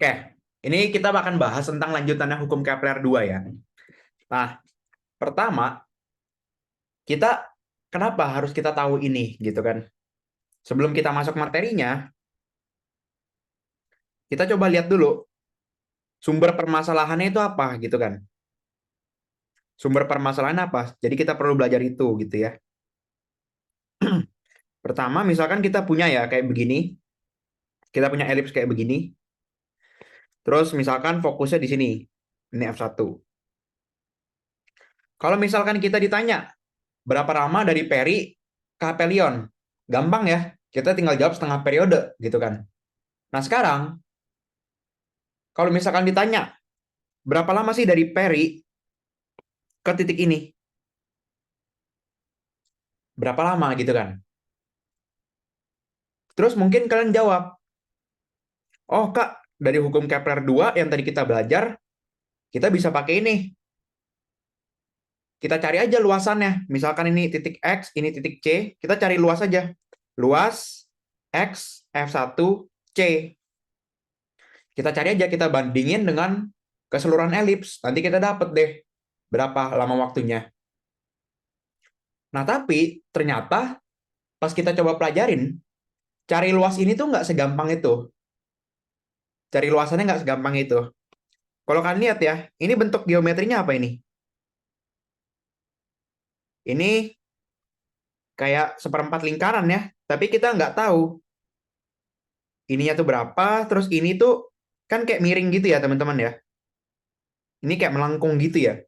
Oke, ini kita akan bahas tentang lanjutannya hukum Kepler 2 ya. Nah, pertama, kita kenapa harus kita tahu ini gitu kan? Sebelum kita masuk materinya, kita coba lihat dulu sumber permasalahannya itu apa gitu kan. Sumber permasalahan apa? Jadi kita perlu belajar itu gitu ya. Pertama, misalkan kita punya ya kayak begini. Kita punya elips kayak begini. Terus misalkan fokusnya di sini. Ini F1. Kalau misalkan kita ditanya, berapa lama dari peri ke aphelion? Gampang ya. Kita tinggal jawab setengah periode gitu kan. Nah, sekarang kalau misalkan ditanya, berapa lama sih dari peri ke titik ini? Berapa lama gitu kan? Terus mungkin kalian jawab, oh Kak, dari hukum Kepler 2 yang tadi kita belajar, kita bisa pakai ini. Kita cari aja luasannya. Misalkan ini titik X, ini titik C, kita cari luas aja. Luas X, F1, C. Kita cari aja, kita bandingin dengan keseluruhan elips. Nanti kita dapat deh berapa lama waktunya. Nah, tapi ternyata pas kita coba pelajarin, cari luas ini tuh nggak segampang itu. Cari luasannya nggak segampang itu. Kalau kalian lihat ya, ini bentuk geometrinya apa ini? Ini kayak seperempat lingkaran ya, tapi kita nggak tahu ininya tuh berapa, terus ini tuh kan kayak miring gitu ya teman-teman ya. Ini kayak melengkung gitu ya.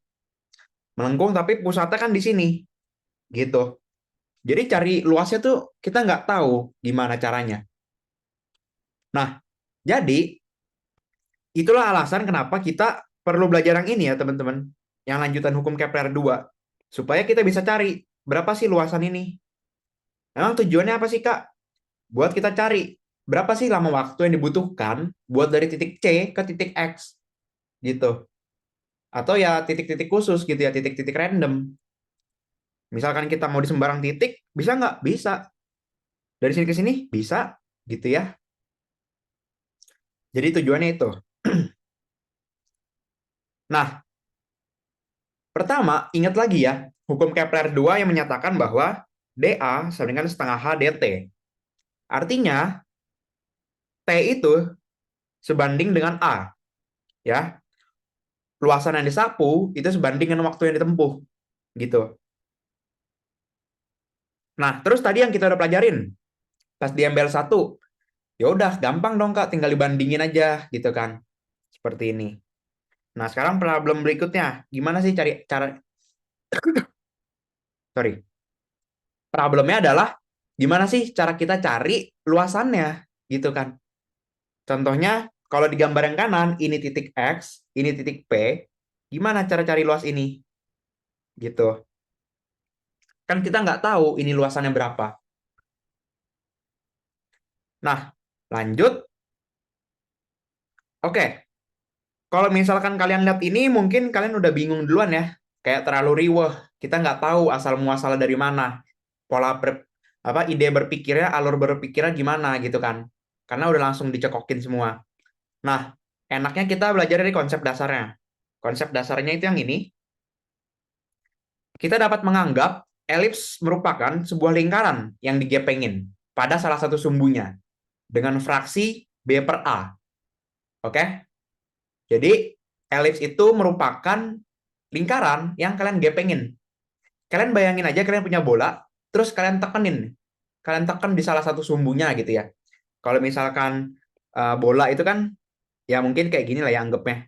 Melengkung tapi pusatnya kan di sini, gitu. Jadi cari luasnya tuh kita nggak tahu gimana caranya. Nah, jadi itulah alasan kenapa kita perlu belajar yang ini ya teman-teman. Yang lanjutan hukum Kepler 2. Supaya kita bisa cari berapa sih luasan ini. Emang tujuannya apa sih Kak? Buat kita cari berapa sih lama waktu yang dibutuhkan buat dari titik C ke titik X gitu. Atau ya titik-titik khusus gitu ya, titik-titik random. Misalkan kita mau di sembarang titik, bisa nggak? Bisa. Dari sini ke sini? Bisa. Gitu ya. Jadi tujuannya itu. Nah, pertama, ingat lagi ya, hukum Kepler 2 yang menyatakan bahwa dA sama dengan setengah H dt. Artinya, T itu sebanding dengan A. Ya, luasan yang disapu itu sebanding dengan waktu yang ditempuh. Gitu. Nah, terus tadi yang kita udah pelajarin, pas di MBL 1, ya udah gampang dong Kak, tinggal dibandingin aja gitu kan. Seperti ini. Nah, sekarang problem berikutnya, gimana sih cari cara sorry. Problemnya adalah gimana sih cara kita cari luasannya gitu kan. Contohnya kalau di gambar yang kanan ini titik X, ini titik P, gimana cara cari luas ini? Gitu. Kan kita nggak tahu ini luasannya berapa. Nah, lanjut. Oke, kalau misalkan kalian lihat ini, mungkin kalian udah bingung duluan ya. Kayak terlalu riweh. Kita nggak tahu asal muasal dari mana. Ide berpikirnya, alur berpikirnya gimana gitu kan. Karena udah langsung dicekokin semua. Nah, enaknya kita belajar dari konsep dasarnya. Konsep dasarnya itu yang ini. Kita dapat menganggap elips merupakan sebuah lingkaran yang digepengin pada salah satu sumbunya dengan fraksi B per A. Oke? Jadi, elips itu merupakan lingkaran yang kalian gepengin. Kalian bayangin aja kalian punya bola, terus kalian tekenin. Kalian tekan di salah satu sumbunya gitu ya. Kalau misalkan bola itu kan, ya mungkin kayak gini lah ya anggapnya.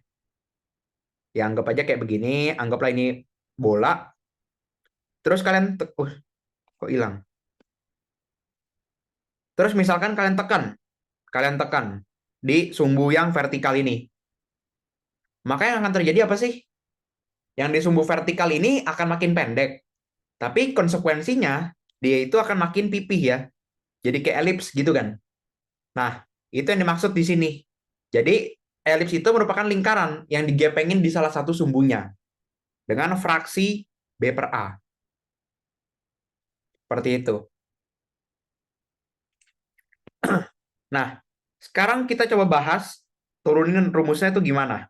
Ya anggap aja kayak begini, anggaplah ini bola, terus kok hilang. Terus misalkan kalian tekan di sumbu yang vertikal ini. Maka yang akan terjadi apa sih? Yang di sumbu vertikal ini akan makin pendek. Tapi konsekuensinya dia itu akan makin pipih ya. Jadi kayak elips gitu kan. Nah, itu yang dimaksud di sini. Jadi elips itu merupakan lingkaran yang digepengin di salah satu sumbunya dengan fraksi B per A. Seperti itu. Nah, sekarang kita coba bahas turunin rumusnya itu gimana.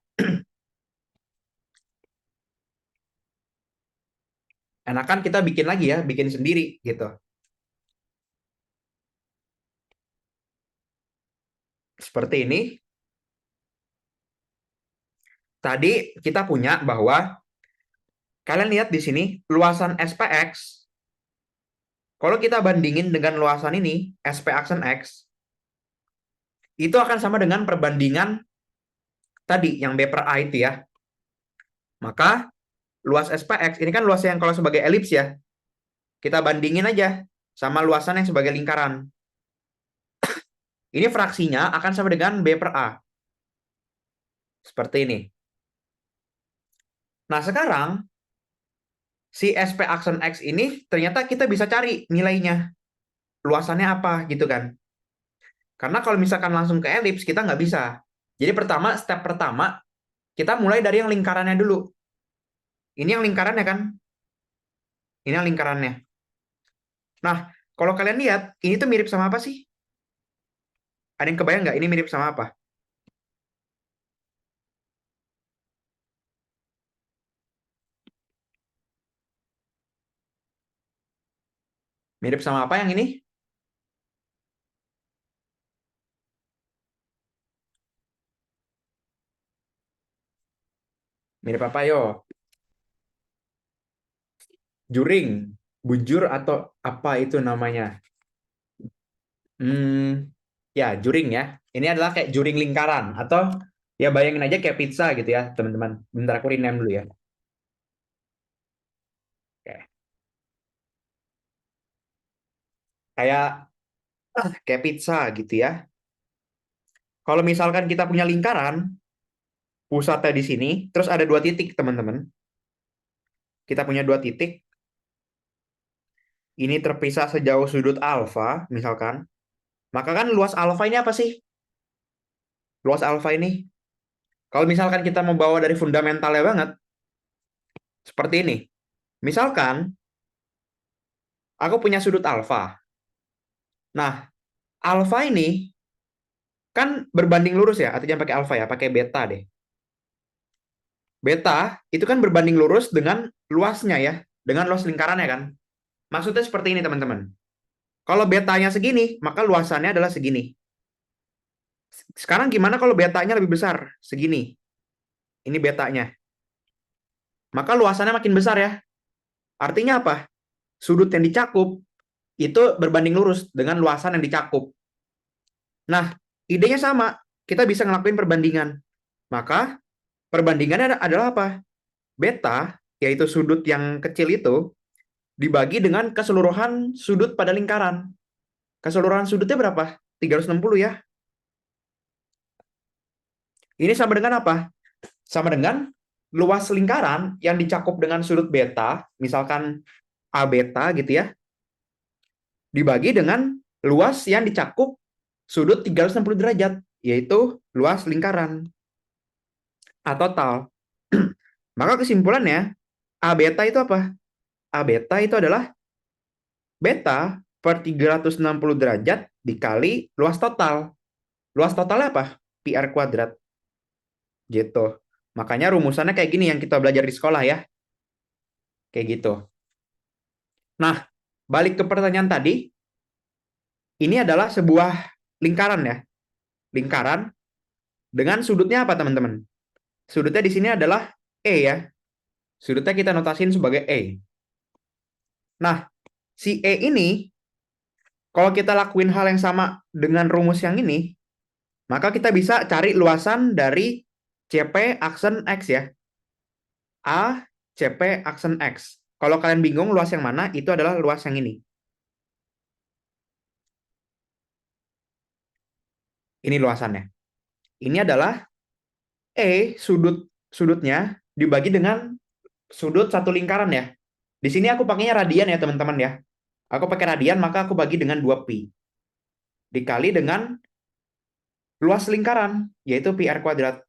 Enakan kita bikin lagi ya, bikin sendiri gitu. Seperti ini. Tadi kita punya bahwa kalian lihat di sini luasan SPX. Kalau kita bandingin dengan luasan ini, SP aksen X, itu akan sama dengan perbandingan tadi yang B per A itu ya. Maka luas SPX ini kan luas yang kalau sebagai elips ya. Kita bandingin aja sama luasan yang sebagai lingkaran. Ini fraksinya akan sama dengan B per A. Seperti ini. Nah, sekarang si SP aksen X ini ternyata kita bisa cari nilainya. Luasannya apa gitu kan. Karena kalau misalkan langsung ke elips kita nggak bisa. Jadi step pertama kita mulai dari yang lingkarannya dulu. Ini yang lingkarannya kan? Ini yang lingkarannya. Nah, kalau kalian lihat, ini tuh mirip sama apa sih? Ada yang kebayang nggak ini mirip sama apa? Mirip sama apa yang ini? Mirip apa yo? Juring, bujur atau apa itu namanya? Ya juring ya. Ini adalah kayak juring lingkaran atau ya bayangin aja kayak pizza gitu ya teman-teman. Bentar aku rename dulu ya. Oke. Kayak kayak pizza gitu ya. Kalau misalkan kita punya lingkaran, pusatnya di sini, terus ada dua titik teman-teman. Kita punya dua titik. Ini terpisah sejauh sudut alfa, misalkan. Maka kan luas alfa ini apa sih? Luas alfa ini. Kalau misalkan kita mau bawa dari fundamentalnya banget, seperti ini. Misalkan, aku punya sudut alfa. Nah, alfa ini kan berbanding lurus ya, atau jangan pakai alfa ya, pakai beta deh. Beta itu kan berbanding lurus dengan luasnya ya, dengan luas lingkarannya kan. Maksudnya seperti ini teman-teman. Kalau betanya segini, maka luasannya adalah segini. Sekarang gimana kalau betanya lebih besar? Segini. Ini betanya. Maka luasannya makin besar ya. Artinya apa? Sudut yang dicakup itu berbanding lurus dengan luasan yang dicakup. Nah, idenya sama. Kita bisa ngelakuin perbandingan. Maka perbandingannya adalah apa? Beta, yaitu sudut yang kecil itu, dibagi dengan keseluruhan sudut pada lingkaran. Keseluruhan sudutnya berapa? 360 ya. Ini sama dengan apa? Sama dengan luas lingkaran yang dicakup dengan sudut beta, misalkan A beta gitu ya, dibagi dengan luas yang dicakup sudut 360 derajat, yaitu luas lingkaran. A total. Maka kesimpulannya, A beta itu apa? A beta itu adalah beta per 360 derajat dikali luas total. Luas totalnya apa? Pi R kuadrat. Gitu. Makanya rumusannya kayak gini yang kita belajar di sekolah ya. Kayak gitu. Nah, balik ke pertanyaan tadi, ini adalah sebuah lingkaran ya. Lingkaran dengan sudutnya apa teman-teman? Sudutnya di sini adalah E ya. Sudutnya kita notasin sebagai E. Nah, si E ini, kalau kita lakuin hal yang sama dengan rumus yang ini, maka kita bisa cari luasan dari CP aksen X ya. A, CP aksen X. Kalau kalian bingung luas yang mana, itu adalah luas yang ini. Ini luasannya. Ini adalah E sudutnya dibagi dengan sudut satu lingkaran ya. Di sini aku pakainya radian ya teman-teman ya. Aku pakai radian maka aku bagi dengan 2pi. Dikali dengan luas lingkaran, yaitu pi r kuadrat.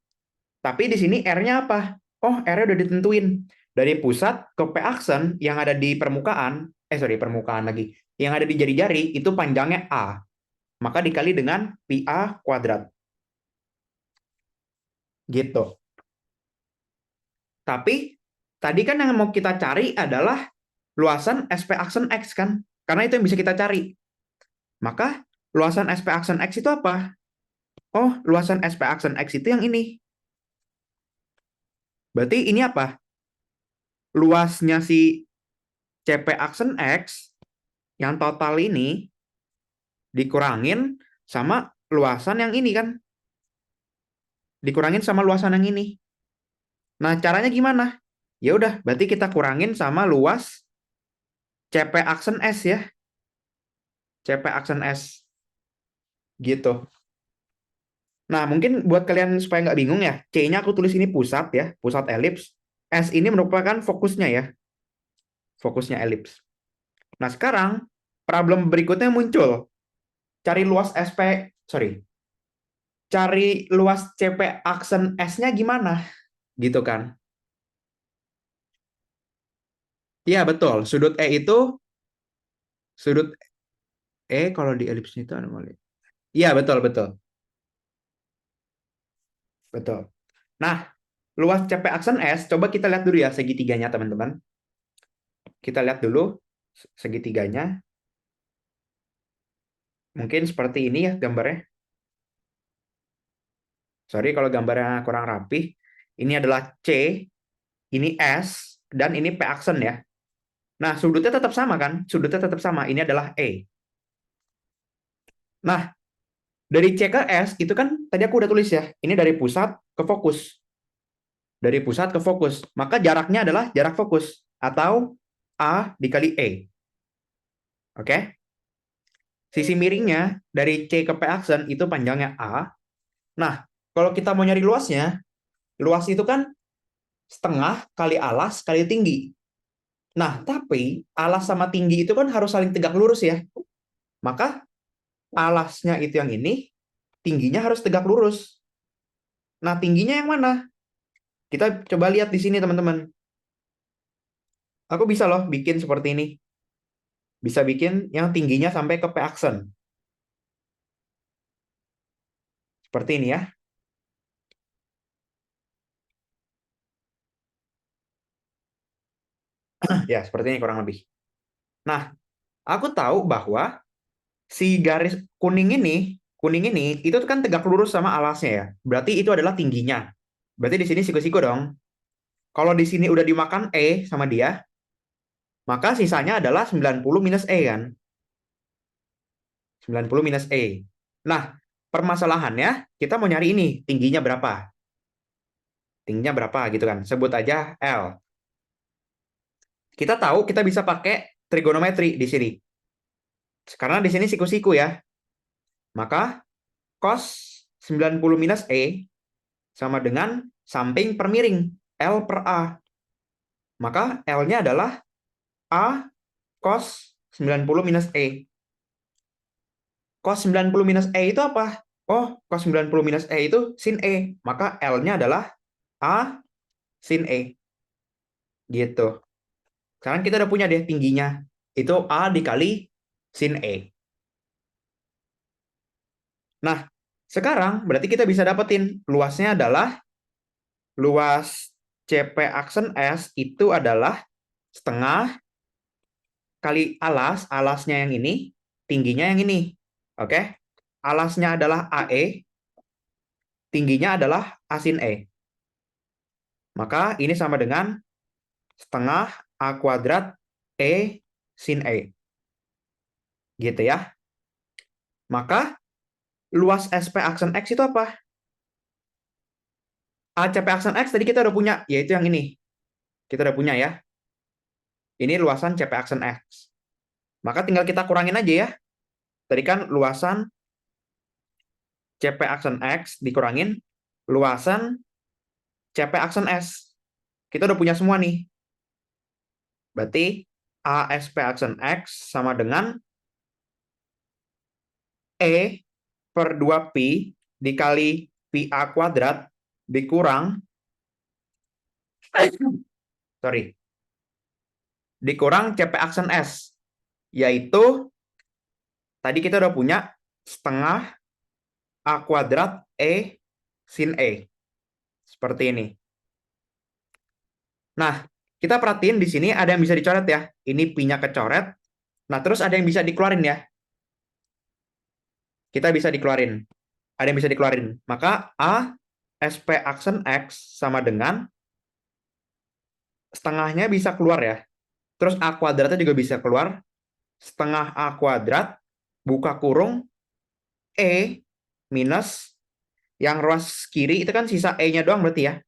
Tapi di sini R-nya apa? Oh, R-nya udah ditentuin. Dari pusat ke P aksen yang ada di permukaan, permukaan lagi. Yang ada di jari-jari itu panjangnya A. Maka dikali dengan pi A kuadrat. Gitu. Tapi tadi kan yang mau kita cari adalah luasan SP aksen X kan? Karena itu yang bisa kita cari. Maka luasan SP aksen X itu apa? Oh, luasan SP aksen X itu yang ini. Berarti ini apa? Luasnya si CP aksen X yang total ini dikurangin sama luasan yang ini kan? Dikurangin sama luasan yang ini. Nah, caranya gimana? Ya udah, berarti kita kurangin sama luas CP aksen S ya. CP aksen S gitu. Nah, mungkin buat kalian supaya nggak bingung ya, C-nya aku tulis ini pusat ya, pusat elips. S ini merupakan fokusnya ya, fokusnya elips. Nah, sekarang problem berikutnya muncul. Cari luas SP, sorry, cari luas CP aksen S-nya gimana? Gitu kan. Iya, betul. Sudut E itu, sudut E kalau di elipsnya itu anomali. Iya, betul, betul. Betul. Nah, luas CP aksen S, coba kita lihat dulu ya segitiganya, teman-teman. Kita lihat dulu segitiganya. Mungkin seperti ini ya gambarnya. Sorry kalau gambarnya kurang rapi. Ini adalah C, ini S, dan ini P aksen ya. Nah, sudutnya tetap sama kan? Sudutnya tetap sama. Ini adalah E. Nah, dari C ke S itu kan tadi aku udah tulis ya. Ini dari pusat ke fokus. Dari pusat ke fokus. Maka jaraknya adalah jarak fokus. Atau A dikali E. Oke? Sisi miringnya dari C ke P aksen itu panjangnya A. Nah, kalau kita mau nyari luasnya, luas itu kan setengah kali alas kali tinggi. Nah, tapi alas sama tinggi itu kan harus saling tegak lurus ya. Maka alasnya itu yang ini, tingginya harus tegak lurus. Nah, tingginya yang mana? Kita coba lihat di sini, teman-teman. Aku bisa loh bikin seperti ini. Bisa bikin yang tingginya sampai ke P aksen. Seperti ini ya. Ya, seperti ini kurang lebih. Nah, aku tahu bahwa si garis kuning ini itu kan tegak lurus sama alasnya ya. Berarti itu adalah tingginya. Berarti di sini siku-siku dong. Kalau di sini udah dimakan E sama dia, maka sisanya adalah 90 minus E kan. 90 minus E. Nah, permasalahannya kita mau nyari ini, tingginya berapa? Tingginya berapa gitu kan. Sebut aja L. Kita tahu kita bisa pakai trigonometri di sini. Karena di sini siku-siku ya. Maka cos 90 minus E sama dengan samping per miring, L per A. Maka L-nya adalah A cos 90 minus E. Cos 90 minus E itu apa? Oh, cos 90 minus E itu sin E. Maka L-nya adalah A sin E. Gitu. Sekarang kita udah punya deh tingginya. Itu A dikali sin E. Nah, sekarang berarti kita bisa dapetin luasnya adalah luas CP aksen S itu adalah setengah kali alasnya yang ini, tingginya yang ini. Oke? Alasnya adalah AE, tingginya adalah A sin E. Maka ini sama dengan setengah A kuadrat E sin E. Gitu ya. Maka luas SP aksen X itu apa? ACP aksen X tadi kita udah punya, yaitu yang ini. Kita udah punya ya. Ini luasan CP aksen X. Maka tinggal kita kurangin aja ya. Tadi kan luasan CP aksen X dikurangin luasan CP aksen S. Kita udah punya semua nih. Berarti ASP aksen X sama dengan E per 2pi dikali pi A kuadrat dikurang, sorry, dikurang CP aksen S. Yaitu, tadi kita udah punya setengah A kuadrat E sin E. Seperti ini. Nah, kita perhatiin di sini ada yang bisa dicoret ya. Ini P-nya kecoret. Nah, terus ada yang bisa dikeluarin ya. Kita bisa dikeluarin. Ada yang bisa dikeluarin. Maka A SP aksen X sama dengan setengahnya bisa keluar ya. Terus A kuadratnya juga bisa keluar. Setengah A kuadrat, buka kurung, E minus, yang ruas kiri itu kan sisa E-nya doang berarti ya.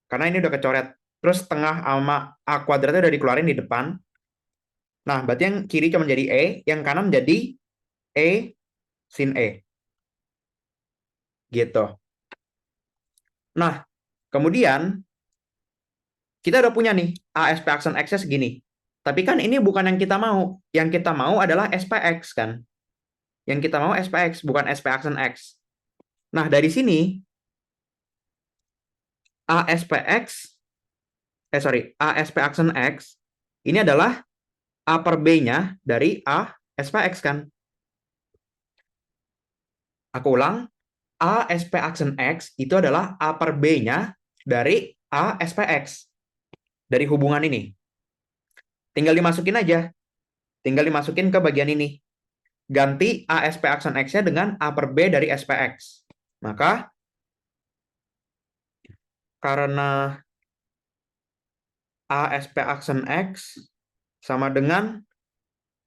Karena ini udah kecoret. Terus setengah sama A kuadratnya udah dikeluarin di depan. Nah, berarti yang kiri cuma jadi E, yang kanan jadi E sin E. Gitu. Nah, kemudian kita udah punya nih ASP aksen X-nya segini. Tapi kan ini bukan yang kita mau. Yang kita mau adalah SPX kan. Yang kita mau SPX, bukan SP aksen X. Nah, dari sini ASPX, ASP aksen X, ini adalah A per B-nya dari A SPX kan. Aku ulang, A SP aksen X itu adalah A per B-nya dari A SPX. Dari hubungan ini. Tinggal dimasukin aja. Tinggal dimasukin ke bagian ini. Ganti A SP aksen X-nya dengan A per B dari SPX. Maka, karena A SP aksen X sama dengan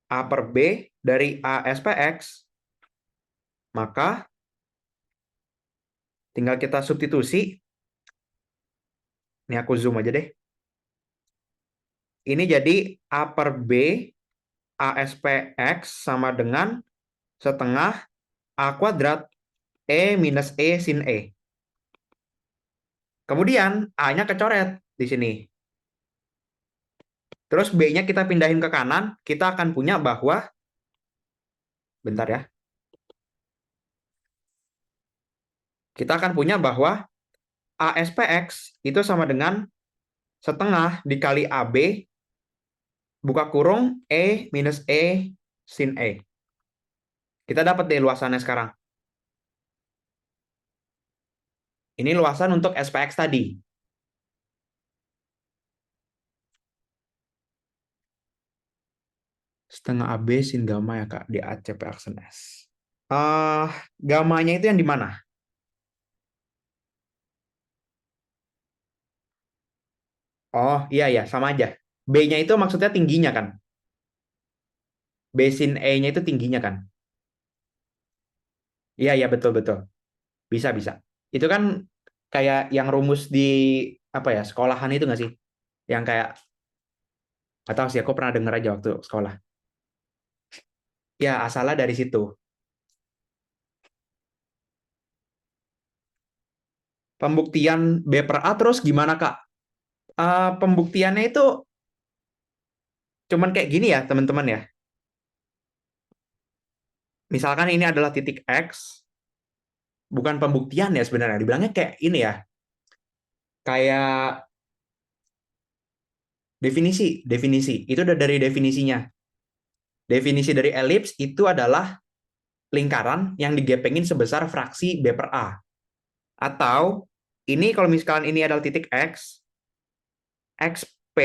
A per B dari A SPX, maka tinggal kita substitusi. Ini aku zoom aja deh. Ini jadi A per B ASPX sama dengan setengah A kuadrat E minus E sin E. Kemudian A-nya kecoret di sini. Terus B-nya kita pindahin ke kanan, kita akan punya bahwa, bentar ya, kita akan punya bahwa ASPX itu sama dengan setengah dikali AB, buka kurung, E minus E sin E. Kita dapat deh luasannya sekarang. Ini luasan untuk SPX tadi. Setengah AB sin gamma ya Kak, di ACP aksen S. Gamanya itu yang di mana? Oh, iya ya, sama aja. B-nya itu maksudnya tingginya kan? B sin E-nya itu tingginya kan? Iya, iya, betul-betul. Bisa, bisa. Itu kan kayak yang rumus di, apa ya, sekolahan itu nggak sih? Yang kayak, nggak tahu sih, aku pernah denger aja waktu sekolah. Ya, asalnya dari situ. Pembuktian B per A terus gimana, Kak? Pembuktiannya itu cuman kayak gini ya, teman-teman ya. Misalkan ini adalah titik X, bukan pembuktian ya sebenarnya. Dibilangnya kayak ini ya, kayak definisi. Itu udah dari definisinya. Definisi dari elips itu adalah lingkaran yang digepengin sebesar fraksi B per A. Atau, ini kalau misalkan ini adalah titik X, XP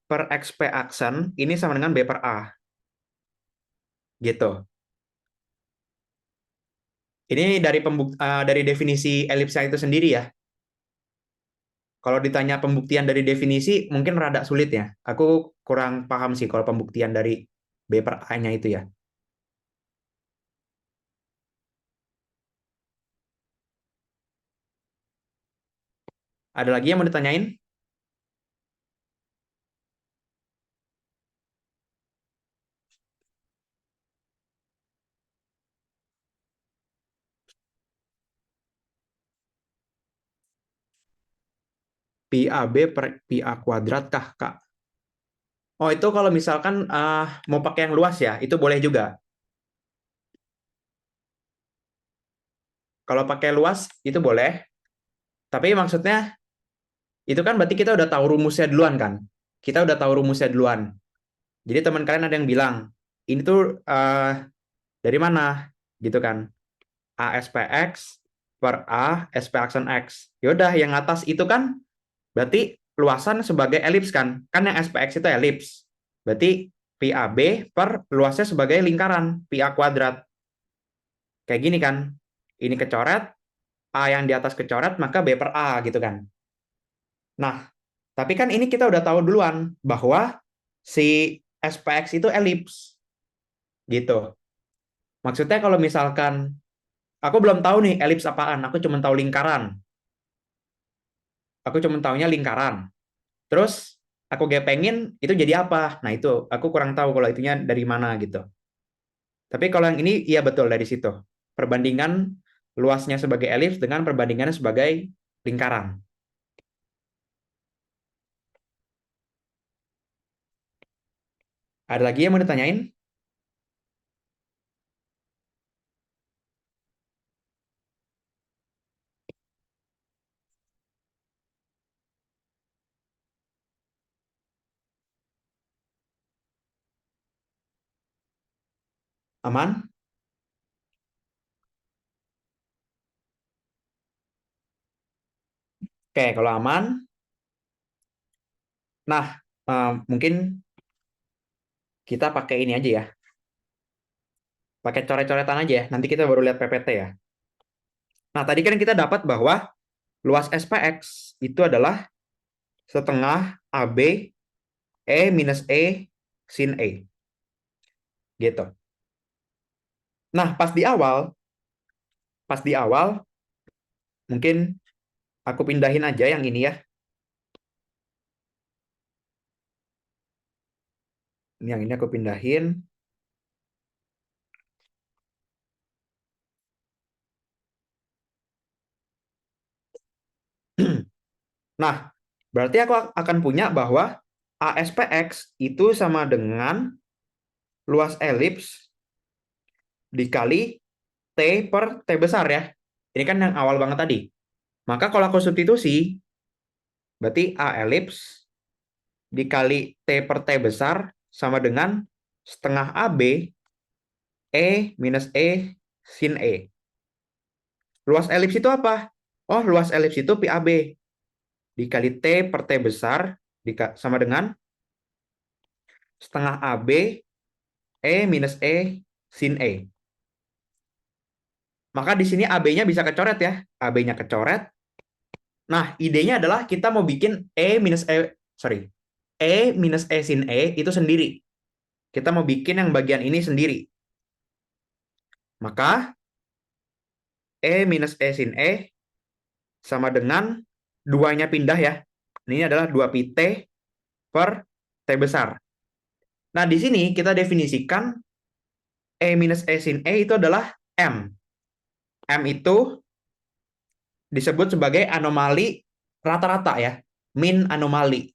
per XP aksen, ini sama dengan B per A. Gitu. Ini dari definisi elipsa itu sendiri ya. Kalau ditanya pembuktian dari definisi, mungkin rada sulit ya. Aku kurang paham sih kalau pembuktian dari B per A-nya itu ya. Ada lagi yang mau ditanyain? Pi AB per Pi A kuadrat kah, Kak? Oh, itu kalau misalkan mau pakai yang luas ya, itu boleh juga. Kalau pakai luas, itu boleh. Tapi maksudnya, itu kan berarti kita udah tahu rumusnya duluan kan? Kita udah tahu rumusnya duluan. Jadi teman kalian ada yang bilang, ini tuh dari mana? Gitu kan? ASPX per A SP aksen X. Yaudah, yang atas itu kan berarti luasan sebagai elips kan? Kan yang SPX itu elips. Berarti pi AB per luasnya sebagai lingkaran, pi A kuadrat. Kayak gini kan? Ini kecoret, A yang di atas kecoret, maka B per A gitu kan. Nah, tapi kan ini kita udah tahu duluan bahwa si SPX itu elips. Gitu. Maksudnya kalau misalkan, aku belum tahu nih elips apaan, aku cuma tahu lingkaran. Aku cuma tahunya lingkaran. Terus aku gepengin itu jadi apa? Nah itu aku kurang tahu kalau itunya dari mana gitu. Tapi kalau yang ini iya betul dari situ. Perbandingan luasnya sebagai elips dengan perbandingannya sebagai lingkaran. Ada lagi yang mau ditanyain? Aman? Oke, kalau aman, nah mungkin kita pakai ini aja ya. Pakai coret-coretan aja ya. Nanti kita baru lihat PPT ya. Nah, tadi kan kita dapat bahwa luas SPX itu adalah setengah AB E minus E sin E. Gitu. Nah, pas di awal, mungkin aku pindahin aja yang ini ya. Yang ini aku pindahin. Nah, berarti aku akan punya bahwa ASPX itu sama dengan luas elips dikali T per T besar ya. Ini kan yang awal banget tadi. Maka kalau aku substitusi, berarti A elips dikali T per T besar sama dengan setengah AB E minus E sin E. Luas elips itu apa? Oh, luas elips itu pi AB dikali T per T besar sama dengan setengah AB E minus E sin E. Maka di sini AB-nya bisa kecoret ya. AB-nya kecoret. Nah, idenya adalah kita mau bikin E minus E sin E itu sendiri. Kita mau bikin yang bagian ini sendiri. Maka E minus E sin E sama dengan duanya pindah ya. Ini adalah 2 pi T per T besar. Nah, di sini kita definisikan E minus E sin E itu adalah M. M itu disebut sebagai anomali rata-rata ya, mean anomali.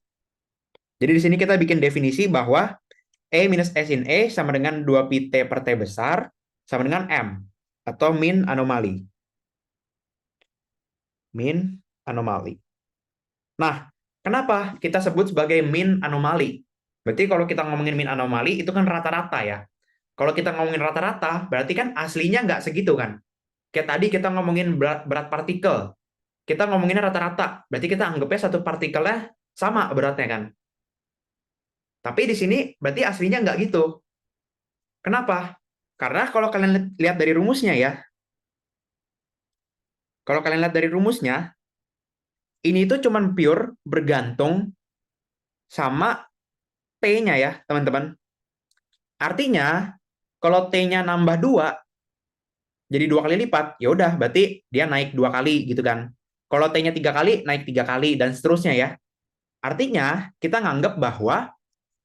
Jadi di sini kita bikin definisi bahwa E minus E sin E sama dengan 2 pi T per T besar sama dengan M atau mean anomali. Mean anomali. Nah, kenapa kita sebut sebagai mean anomali? Berarti kalau kita ngomongin mean anomali itu kan rata-rata ya. Kalau kita ngomongin rata-rata, berarti kan aslinya nggak segitu kan. Kayak tadi kita ngomongin berat partikel. Kita ngomonginnya rata-rata. Berarti kita anggapnya satu partikelnya sama beratnya kan. Tapi di sini berarti aslinya nggak gitu. Kenapa? Karena kalau kalian lihat dari rumusnya ya, kalau kalian lihat dari rumusnya, ini tuh cuman pure bergantung sama T-nya ya, teman-teman. Artinya, kalau T-nya nambah 2, jadi 2 kali lipat, ya udah berarti dia naik 2 kali gitu kan. Kalau T-nya 3 kali, naik 3 kali, dan seterusnya ya. Artinya, kita nganggap bahwa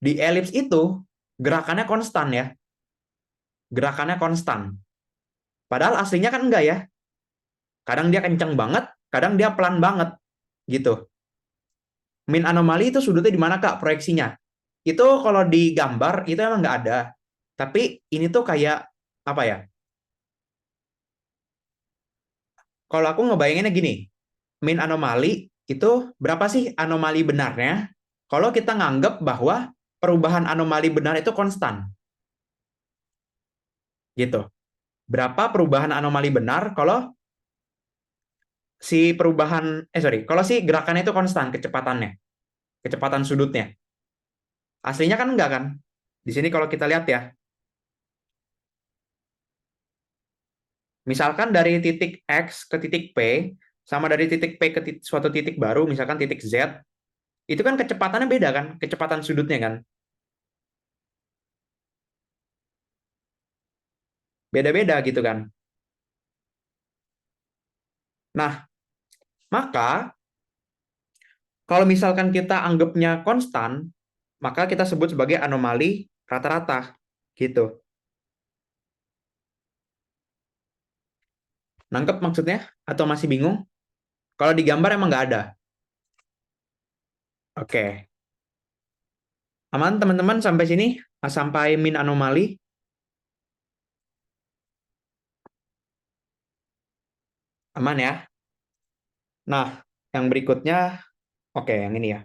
di elips itu gerakannya konstan ya. Gerakannya konstan. Padahal aslinya kan enggak ya. Kadang dia kenceng banget, kadang dia pelan banget. Gitu. Mean anomali itu sudutnya di mana Kak proyeksinya? Itu kalau di gambar itu emang nggak ada. Tapi ini tuh kayak apa ya? Kalau aku ngebayanginnya gini, mean anomali itu berapa sih anomali benarnya kalau kita nganggap bahwa perubahan anomali benar itu konstan. Gitu. Berapa perubahan anomali benar kalau si perubahan, kalau si gerakannya itu konstan, kecepatannya, kecepatan sudutnya. Aslinya kan enggak kan? Di sini kalau kita lihat ya, misalkan dari titik X ke titik P, sama dari titik P ke suatu titik baru, misalkan titik Z, itu kan kecepatannya beda kan? Kecepatan sudutnya kan? Beda-beda gitu kan? Nah, maka kalau misalkan kita anggapnya konstan, maka kita sebut sebagai anomali rata-rata gitu. Nangkep maksudnya? Atau masih bingung? Kalau di gambar emang nggak ada. Oke. Aman teman-teman sampai sini? Sampai min anomali? Aman ya? Nah, yang berikutnya, oke, yang ini ya.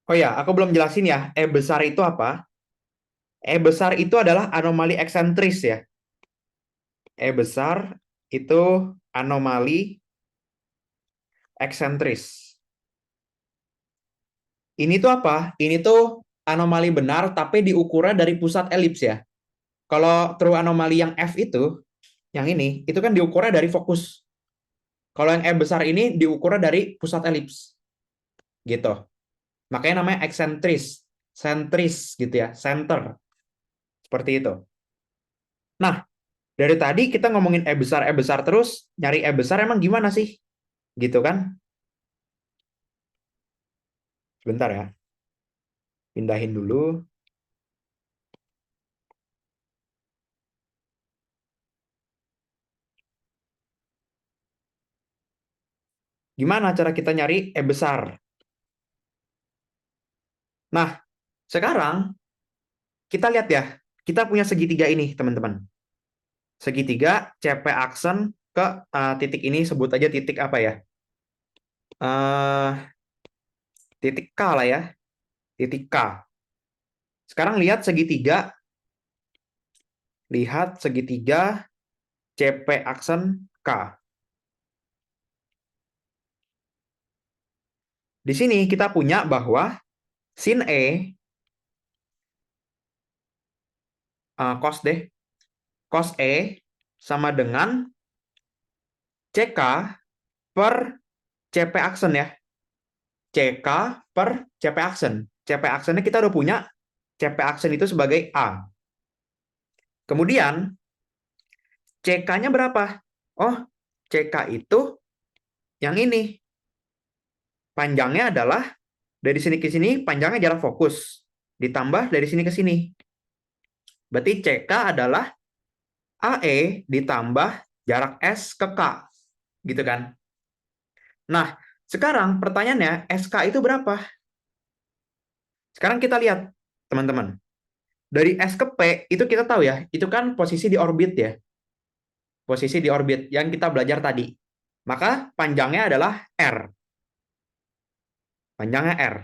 Oh ya, aku belum jelasin ya, E besar itu apa? E besar itu adalah anomali eksentris ya. E besar itu anomali eksentris. Ini tuh apa? Ini tuh anomali benar, tapi diukurnya dari pusat elips ya. Kalau true anomali yang F yang ini, itu kan diukurnya dari fokus. Kalau yang E besar ini diukurnya dari pusat elips. Gitu. Makanya namanya eksentris. Sentris gitu ya. Center. Seperti itu. Nah, dari tadi kita ngomongin E besar terus. Nyari E besar emang gimana sih? Gitu kan? Sebentar ya. Pindahin dulu. Gimana cara kita nyari E besar? Nah, sekarang kita lihat ya. Kita punya segitiga ini, teman-teman. Segitiga CP aksen ke titik ini, sebut aja titik apa ya? Uh, titik K lah ya. Titik K. Sekarang lihat segitiga CP aksen K. Di sini kita punya bahwa sin E, cos deh, cos E sama dengan CK per CP aksen ya. CK per CP aksen. CP aksennya kita udah punya, CP aksen itu sebagai A. Kemudian CK-nya berapa? Oh, CK itu yang ini. Panjangnya adalah dari sini ke sini, panjangnya jarak fokus. Ditambah dari sini ke sini. Berarti CK adalah AE ditambah jarak S ke K. Gitu kan? Nah, sekarang pertanyaannya, SK itu berapa? Sekarang kita lihat, teman-teman. Dari S ke P, itu kita tahu ya, itu kan posisi di orbit ya. Posisi di orbit yang kita belajar tadi. Maka panjangnya adalah R. Panjangnya R.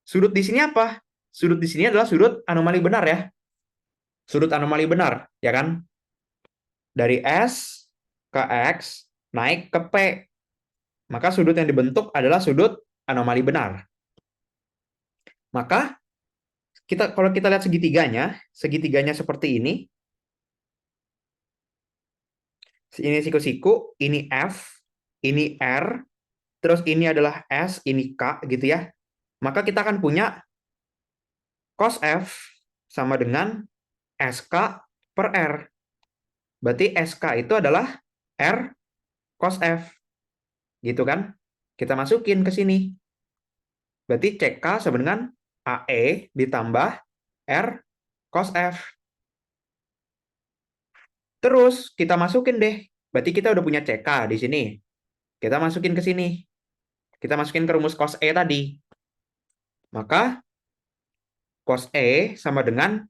Sudut di sini apa? Sudut di sini adalah sudut anomali benar ya. Sudut anomali benar, ya kan? Dari S ke X naik ke P. Maka sudut yang dibentuk adalah sudut anomali benar. Maka kalau kita lihat segitiganya seperti ini. Ini siku-siku, ini F, ini R, terus ini adalah S, ini K gitu ya. Maka kita akan punya cos F sama dengan SK per R. Berarti SK itu adalah R cos F. Gitu kan? Kita masukin ke sini. Berarti CK sama dengan AE ditambah R cos F. Terus kita masukin deh. Berarti kita udah punya CK di sini. Kita masukin ke sini. Kita masukin ke rumus cos E tadi. Maka cos E sama dengan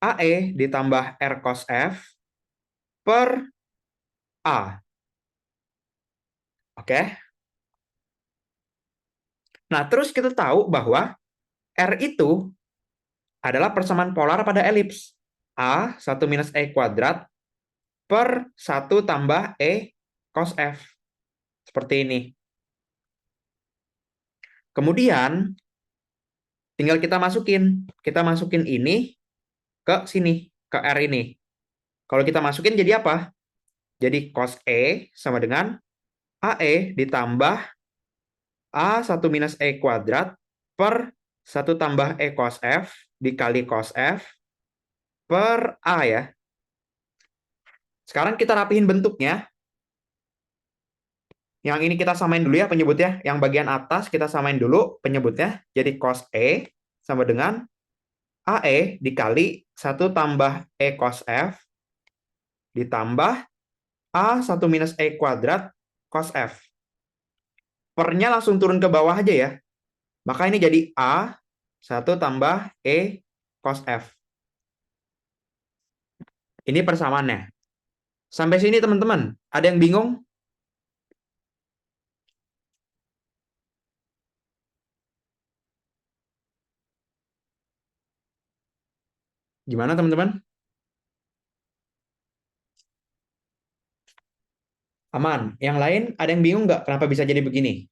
AE ditambah R cos F per A. Oke? Nah, terus kita tahu bahwa R itu adalah persamaan polar pada elips. A, 1 minus E kuadrat, per 1 tambah E cos F. Seperti ini. Kemudian, tinggal kita masukin. Kita masukin ini ke sini, ke R ini. Kalau kita masukin jadi apa? Jadi cos E sama dengan AE ditambah A1 minus E kuadrat per 1 tambah E cos F dikali cos F per A ya. Sekarang kita rapihin bentuknya. Yang ini kita samain dulu ya penyebutnya. Yang bagian atas kita samain dulu penyebutnya. Jadi cos E sama dengan AE dikali 1 tambah E cos F ditambah A1 minus E kuadrat cos F. Per-nya langsung turun ke bawah aja ya. Maka ini jadi A1 tambah E cos F. Ini persamaannya. Sampai sini teman-teman, ada yang bingung? Gimana teman-teman? Aman. Yang lain ada yang bingung nggak kenapa bisa jadi begini?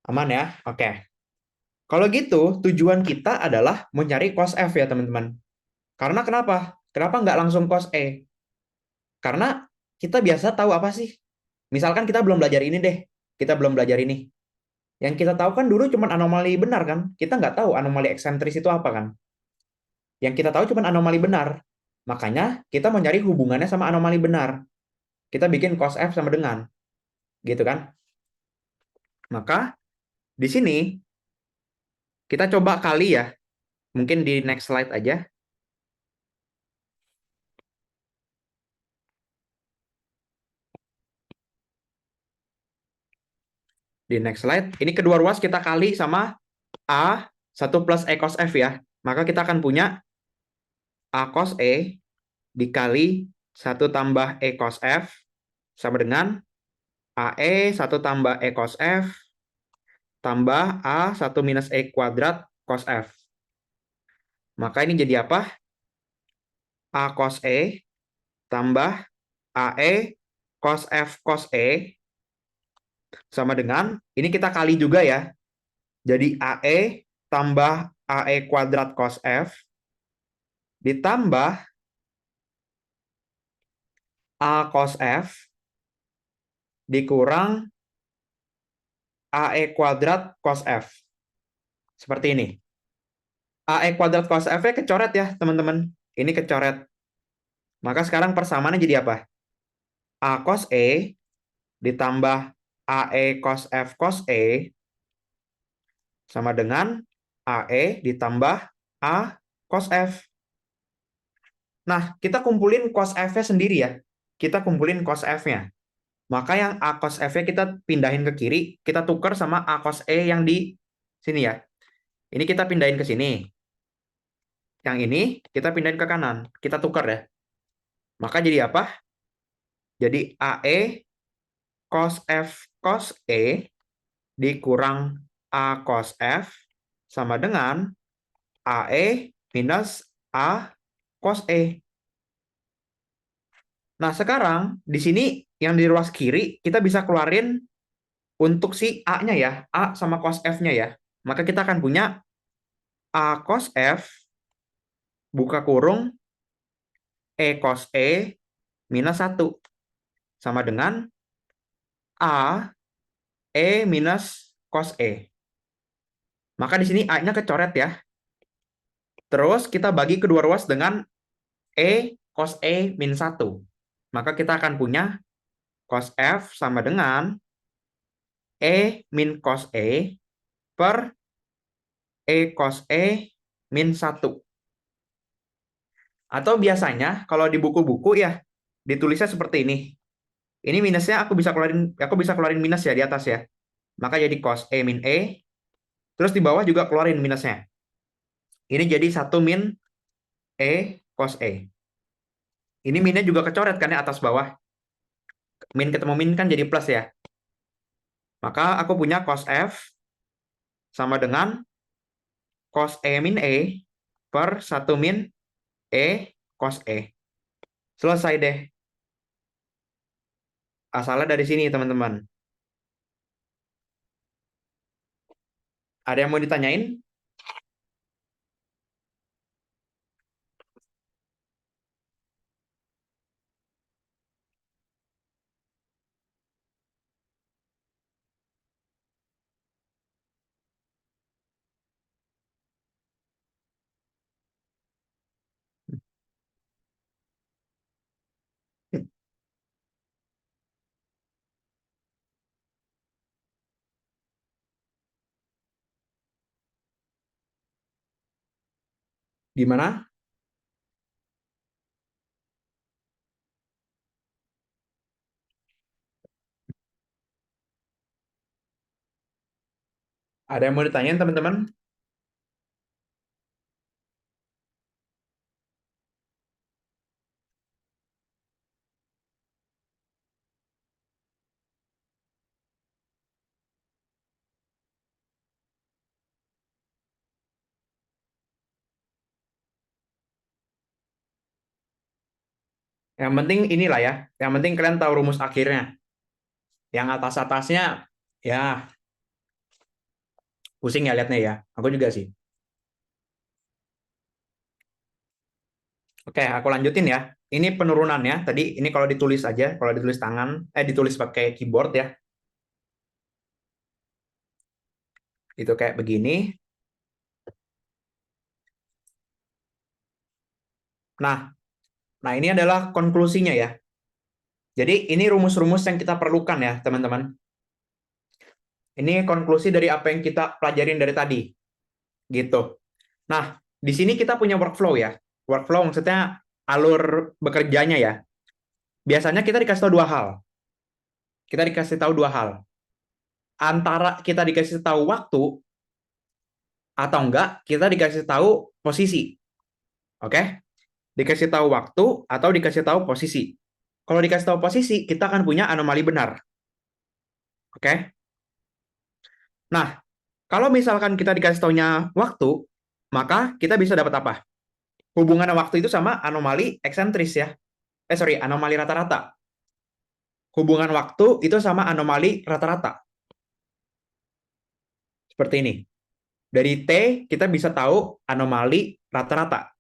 Aman ya? Oke. Kalau gitu, tujuan kita adalah mencari cos F ya teman-teman. Karena kenapa? Kenapa nggak langsung cos E? Karena kita biasa tahu apa sih? Misalkan kita belum belajar ini deh. Kita belum belajar ini. Yang kita tahu kan dulu cuma anomali benar kan? Kita nggak tahu anomali eksentris itu apa kan? Yang kita tahu cuma anomali benar. Makanya kita mau nyari hubungannya sama anomali benar. Kita bikin cos F sama dengan. Gitu kan? Maka di sini kita coba kali ya. Mungkin di next slide aja. Di next slide. Ini kedua ruas kita kali sama A1 plus E cos F ya. Maka kita akan punya A cos E dikali 1 tambah E cos F sama dengan AE 1 tambah E cos F tambah A1 minus E kuadrat cos F. Maka ini jadi apa? A cos E tambah AE cos F cos E sama dengan, ini kita kali juga ya. Jadi AE tambah AE kuadrat cos F ditambah A cos F dikurang AE kuadrat cos F. Seperti ini. AE kuadrat cos F-nya kecoret ya, teman-teman. Ini kecoret. Maka sekarang persamaannya jadi apa? A cos E ditambah AE cos F cos E sama dengan AE ditambah A cos F. Nah, kita kumpulin cos F-nya sendiri ya. Kita kumpulin cos F-nya. Maka yang A cos F-nya kita pindahin ke kiri, kita tukar sama A cos E yang di sini ya. Ini kita pindahin ke sini. Yang ini kita pindahin ke kanan. Kita tukar ya. Maka jadi apa? Jadi AE cos F cos E dikurang A cos F sama dengan AE minus A cos E. Nah, sekarang di sini yang di ruas kiri kita bisa keluarin untuk si A-nya ya, A sama cos F-nya ya. Maka kita akan punya A cos F buka kurung E cos E minus 1 sama dengan A E minus cos E. Maka di sini A-nya kecoret ya. Terus kita bagi kedua ruas dengan E cos E min 1. Maka kita akan punya cos F sama dengan E min cos E per E cos E min 1. Atau biasanya kalau di buku-buku ya ditulisnya seperti ini. Ini minusnya aku bisa keluarin minus ya di atas ya. Maka jadi cos E min E. Terus di bawah juga keluarin minusnya. Ini jadi 1 min E cos E. Ini minnya juga kecoret kan ya atas bawah. Min ketemu min kan jadi plus ya. Maka aku punya cos F sama dengan cos E min E per 1 min E cos E. Selesai deh. Asalnya dari sini, teman-teman. Ada yang mau ditanyain? Gimana? Ada yang mau ditanyain, teman-teman? Yang penting inilah ya. Yang penting kalian tahu rumus akhirnya. Yang atas-atasnya, ya pusing ya liatnya ya. Aku juga sih. Oke, aku lanjutin ya. Ini penurunannya. Tadi ini kalau ditulis aja, kalau ditulis tangan, ditulis pakai keyboard ya. Itu kayak begini. Nah, nah ini adalah konklusinya ya. Jadi ini rumus-rumus yang kita perlukan ya, teman-teman. Ini konklusi dari apa yang kita pelajarin dari tadi. Gitu. Nah, di sini kita punya workflow ya. Workflow maksudnya alur bekerjanya ya. Biasanya kita dikasih tahu dua hal. Kita dikasih tahu dua hal. Antara kita dikasih tahu waktu atau enggak, kita dikasih tahu posisi. Oke? Dikasih tahu waktu atau dikasih tahu posisi. Kalau dikasih tahu posisi, kita akan punya anomali benar. Oke? Nah, kalau misalkan kita dikasih taunya waktu, maka kita bisa dapat apa? Hubungan waktu itu sama anomali eksentris ya. Sorry, anomali rata-rata. Hubungan waktu itu sama anomali rata-rata. Seperti ini. Dari T, kita bisa tahu anomali rata-rata.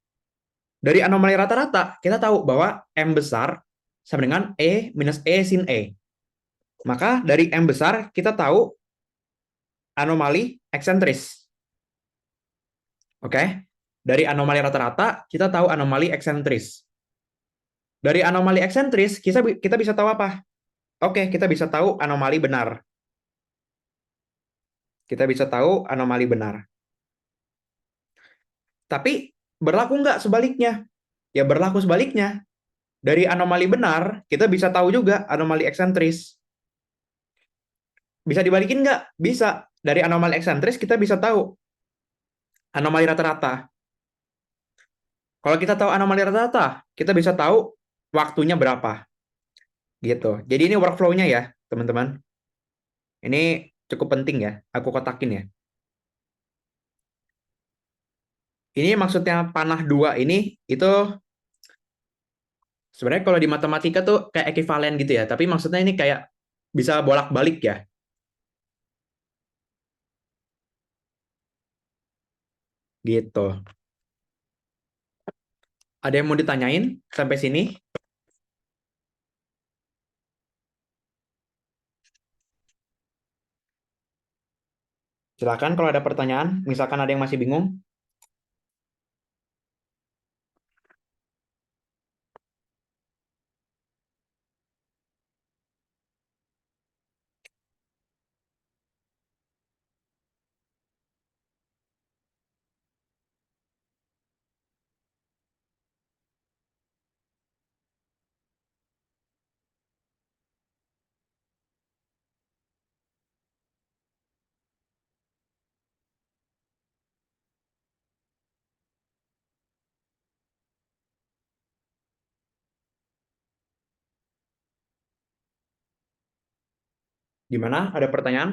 Dari anomali rata-rata, kita tahu bahwa M besar sama dengan E minus E sin E. Maka dari M besar, kita tahu anomali eksentris. Oke? Dari anomali rata-rata, kita tahu anomali eksentris. Dari anomali eksentris, kita bisa tahu apa? Oke, kita bisa tahu anomali benar. Kita bisa tahu anomali benar. Tapi berlaku nggak sebaliknya? Ya berlaku sebaliknya. Dari anomali benar, kita bisa tahu juga anomali eksentris. Bisa dibalikin nggak? Bisa. Dari anomali eksentris, kita bisa tahu anomali rata-rata. Kalau kita tahu anomali rata-rata, kita bisa tahu waktunya berapa. Gitu. Jadi ini workflow-nya ya, teman-teman. Ini cukup penting ya. Aku kotakin ya. Ini maksudnya panah dua ini, itu sebenarnya kalau di matematika tuh kayak ekivalen gitu ya. Tapi maksudnya ini kayak bisa bolak-balik ya. Gitu. Ada yang mau ditanyain sampai sini? Silakan kalau ada pertanyaan. Misalkan ada yang masih bingung. Gimana? Ada pertanyaan?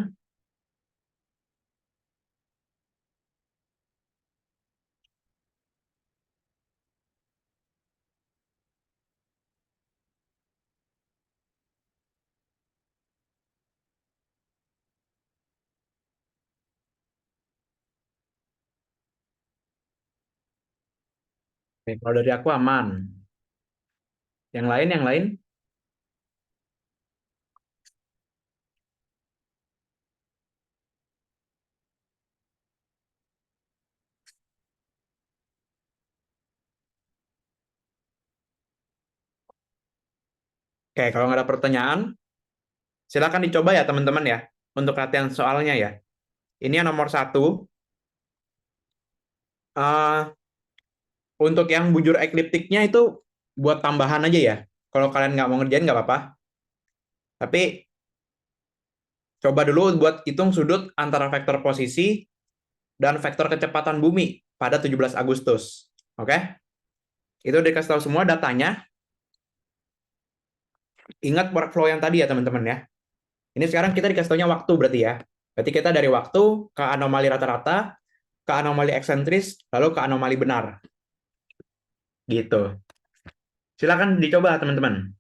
Oke, kalau dari aku aman. Yang lain, yang lain? Oke, kalau nggak ada pertanyaan, silakan dicoba ya teman-teman ya. Untuk latihan soalnya ya. Ini yang nomor satu. Eh, untuk yang bujur ekliptiknya itu buat tambahan aja ya. Kalau kalian nggak mau ngerjain nggak apa-apa. Tapi coba dulu buat hitung sudut antara vektor posisi dan vektor kecepatan bumi pada 17 Agustus. Oke? Itu dikasih tahu semua datanya. Ingat workflow yang tadi ya teman-teman ya. Ini sekarang kita dikasih tahunya waktu berarti ya. Berarti kita dari waktu ke anomali rata-rata, ke anomali eksentris, lalu ke anomali benar. Gitu. Silakan dicoba teman-teman.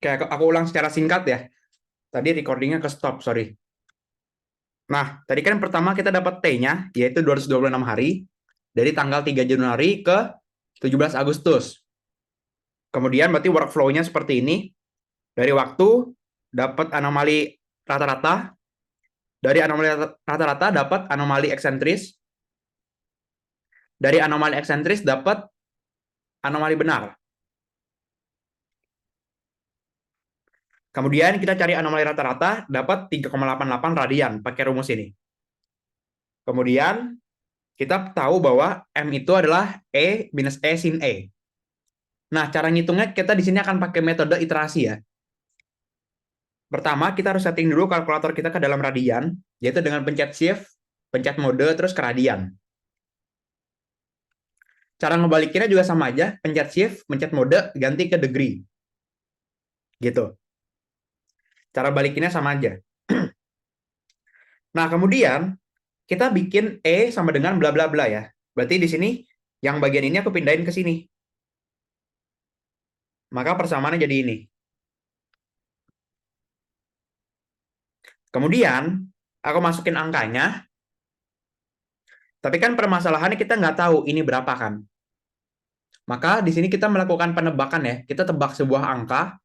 Oke, aku ulang secara singkat ya. Tadi recordingnya ke stop, sorry. Nah, tadi kan pertama kita dapat T-nya, yaitu 226 hari, dari tanggal 3 Januari ke 17 Agustus. Kemudian berarti workflow-nya seperti ini. Dari waktu, dapat anomali rata-rata. Dari anomali rata-rata dapat anomali eksentris. Dari anomali eksentris dapat anomali benar. Kemudian kita cari anomali rata-rata, dapat 3,88 radian pakai rumus ini. Kemudian kita tahu bahwa M itu adalah E minus E sin E. Nah, cara ngitungnya kita di sini akan pakai metode iterasi ya. Pertama, kita harus setting dulu kalkulator kita ke dalam radian, yaitu dengan pencet shift, pencet mode, terus ke radian. Cara ngebalikinnya juga sama aja, pencet shift, pencet mode, ganti ke degree. Gitu. Cara balikinnya sama aja. Nah, kemudian kita bikin E sama dengan bla bla bla ya. Berarti di sini yang bagian ini aku pindahin ke sini. Maka persamaannya jadi ini. Kemudian aku masukin angkanya, tapi kan permasalahannya kita nggak tahu ini berapa kan. Maka di sini kita melakukan penebakan ya. Kita tebak sebuah angka,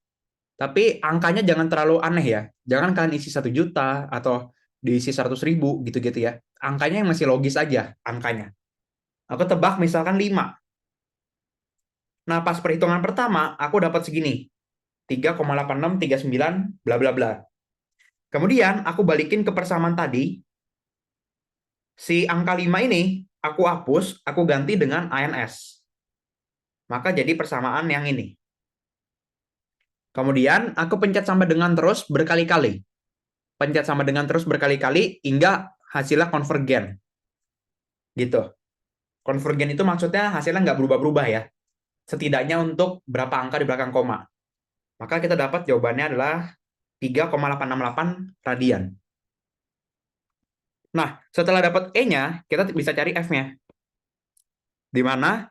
tapi angkanya jangan terlalu aneh ya. Jangan kalian isi 1 juta atau diisi 100.000 gitu-gitu ya. Angkanya yang masih logis aja, angkanya. Aku tebak misalkan 5. Nah, pas perhitungan pertama, aku dapat segini. 3,8639 bla bla bla. Kemudian aku balikin ke persamaan tadi. Si angka 5 ini aku hapus, aku ganti dengan ANS. Maka jadi persamaan yang ini. Kemudian aku pencet sama dengan terus berkali-kali. Pencet sama dengan terus berkali-kali hingga hasilnya konvergen. Gitu. Konvergen itu maksudnya hasilnya nggak berubah-berubah ya. Setidaknya untuk berapa angka di belakang koma. Maka kita dapat jawabannya adalah 3,868 radian. Nah, setelah dapat E-nya, kita bisa cari F-nya. Di mana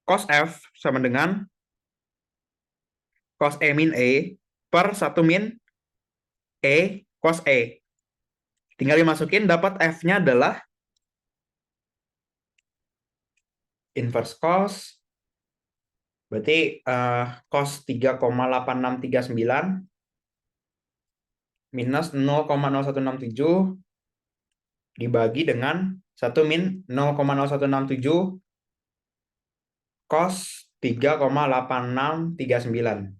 cos F sama dengan cos E min E per 1 min E cos E. Tinggal dimasukin, dapat F-nya adalah inverse cos. Berarti cos 3,8639 minus 0,0167 dibagi dengan 1 min 0,0167 cos 3,8639.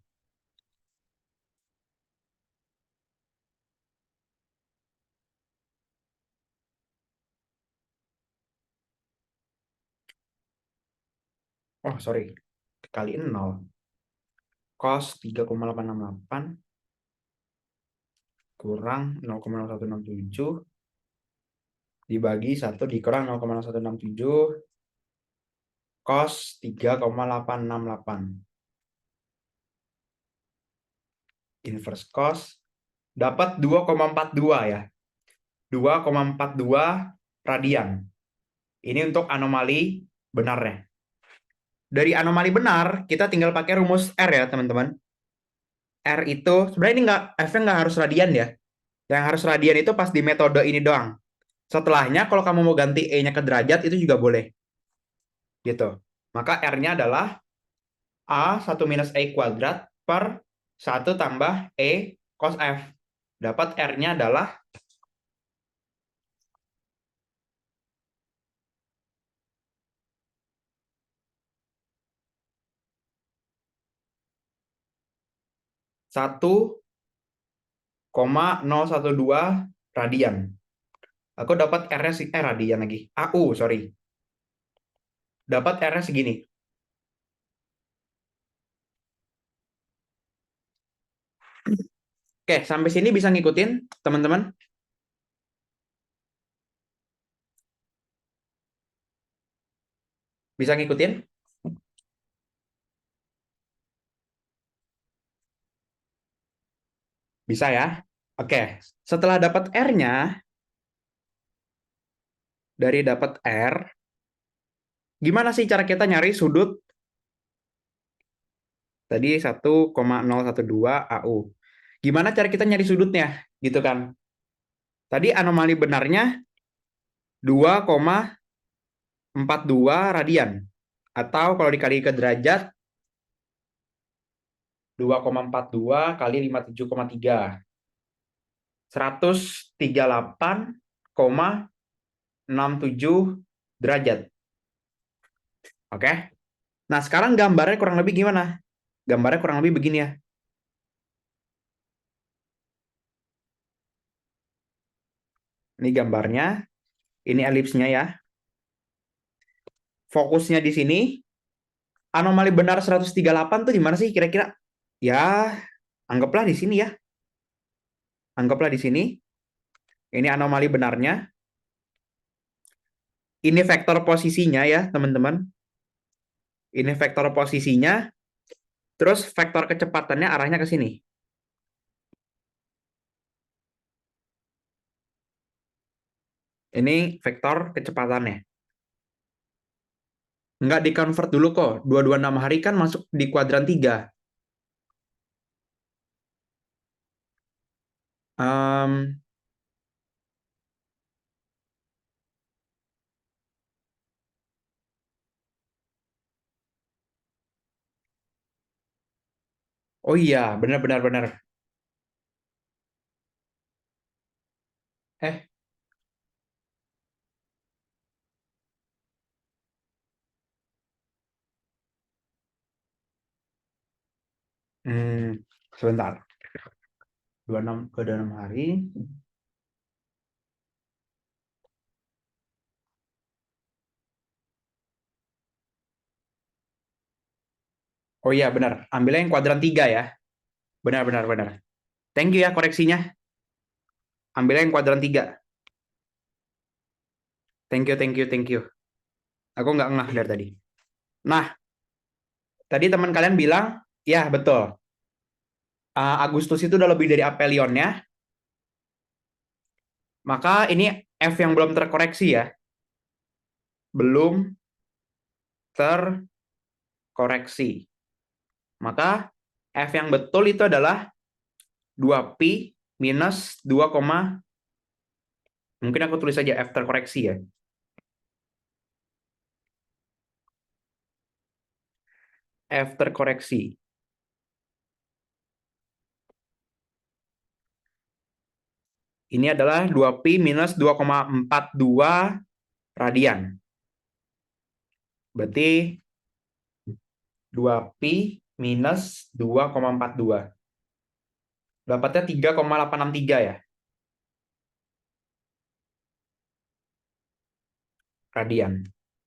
Oh, sorry. Kali 0. Cos 3,868 kurang 0,0167 dibagi 1 dikurang 0,0167 cos 3,868. Inverse cos dapat 2,42 ya. 2,42 radian. Ini untuk anomali benarnya. Dari anomali benar, kita tinggal pakai rumus R ya, teman-teman. R itu, sebenarnya ini F-nya nggak harus radian ya. Yang harus radian itu pas di metode ini doang. Setelahnya, kalau kamu mau ganti E-nya ke derajat, itu juga boleh. Gitu. Maka R-nya adalah A 1 minus E kuadrat per 1 tambah E cos F. Dapat R-nya adalah 1,012 radian. Aku dapat R-nya radian lagi. AU, sorry. Dapat R-nya segini. Oke, sampai sini bisa ngikutin, teman-teman? Bisa ngikutin? Bisa ya? Oke, setelah dapat R-nya, dari dapat R, gimana sih cara kita nyari sudut? Tadi 1,012 AU. Gimana cara kita nyari sudutnya? Gitu kan? Tadi anomali benarnya 2,42 radian. Atau kalau dikali ke derajat, 2,42 kali 57,3. 138,67 derajat. Oke? Nah, sekarang gambarnya kurang lebih gimana? Gambarnya kurang lebih begini ya. Ini gambarnya. Ini elipsnya ya. Fokusnya di sini. Anomali benar 138 tuh di mana sih kira-kira? Ya, anggaplah di sini ya. Anggaplah di sini. Ini anomali benarnya. Ini vektor posisinya ya, teman-teman. Ini vektor posisinya, terus vektor kecepatannya arahnya ke sini. Ini vektor kecepatannya. Nggak di-convert dulu kok. 226 hari kan masuk di kuadran 3. Um, oh iya, benar-benar benar. Eh, sebentar. 26 ke 26 hari. Oh iya, benar. Ambilnya yang kuadran 3 ya. Benar, benar, benar. Thank you ya koreksinya. Ambilnya yang kuadran 3. Thank you, thank you, thank you. Aku nggak ngeh dari tadi. Nah, tadi teman kalian bilang, ya betul. Agustus itu udah lebih dari apelionnya. Maka ini F yang belum terkoreksi ya. Belum terkoreksi. Maka F yang betul itu adalah 2pi minus 2, mungkin aku tulis saja F terkoreksi ya. F terkoreksi. Ini adalah 2pi minus 2,42 radian. Berarti 2pi minus 2,42. Dapatnya 3,863 ya, radian.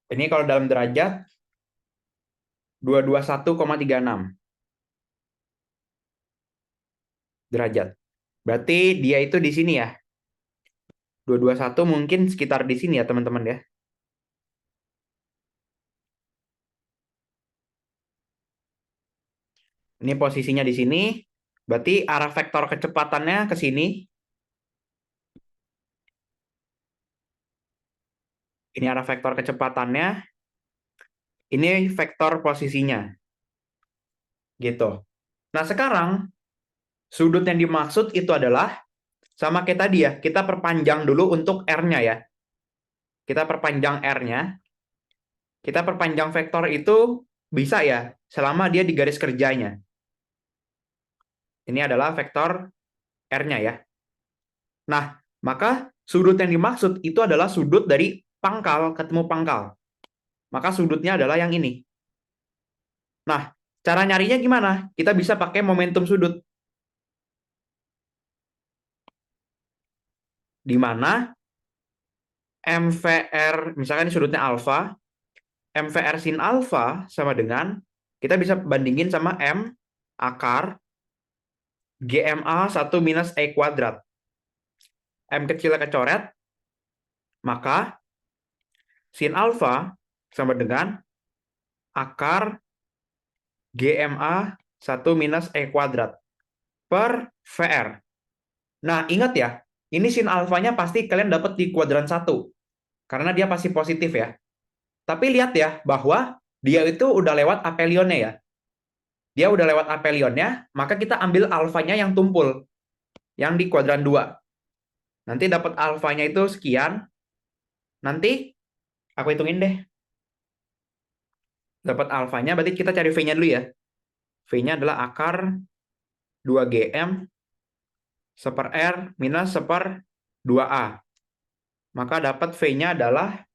Ini kalau dalam derajat 221,36 derajat. Berarti dia itu di sini ya. 221 mungkin sekitar di sini ya, teman-teman ya. Ini posisinya di sini. Berarti arah vektor kecepatannya ke sini. Ini arah vektor kecepatannya. Ini vektor posisinya. Gitu. Nah, sekarang sudut yang dimaksud itu adalah sama kayak tadi ya. Kita perpanjang dulu untuk R-nya ya. Kita perpanjang R-nya. Kita perpanjang vektor itu bisa ya, selama dia di garis kerjanya. Ini adalah vektor R-nya ya. Nah, maka sudut yang dimaksud itu adalah sudut dari pangkal ketemu pangkal. Maka sudutnya adalah yang ini. Nah, cara nyarinya gimana? Kita bisa pakai momentum sudut. Di mana MVR, misalkan ini sudutnya alfa, MVR sin alfa sama dengan, kita bisa bandingin sama M akar GMA 1 minus E kuadrat. M kecilnya kecoret, maka sin alfa sama dengan akar GMA 1 minus E kuadrat per VR. Nah, ingat ya, ini sin alfanya pasti kalian dapat di kuadran 1, karena dia pasti positif ya. Tapi lihat ya, bahwa dia itu udah lewat apelionnya ya. Dia udah lewat apelionnya, maka kita ambil alfanya yang tumpul, yang di kuadran 2. Nanti dapat alfanya itu sekian. Nanti aku hitungin deh. Dapat alfanya, berarti kita cari V-nya dulu ya. V-nya adalah akar 2GM seper R minus seper 2A. Maka dapat V-nya adalah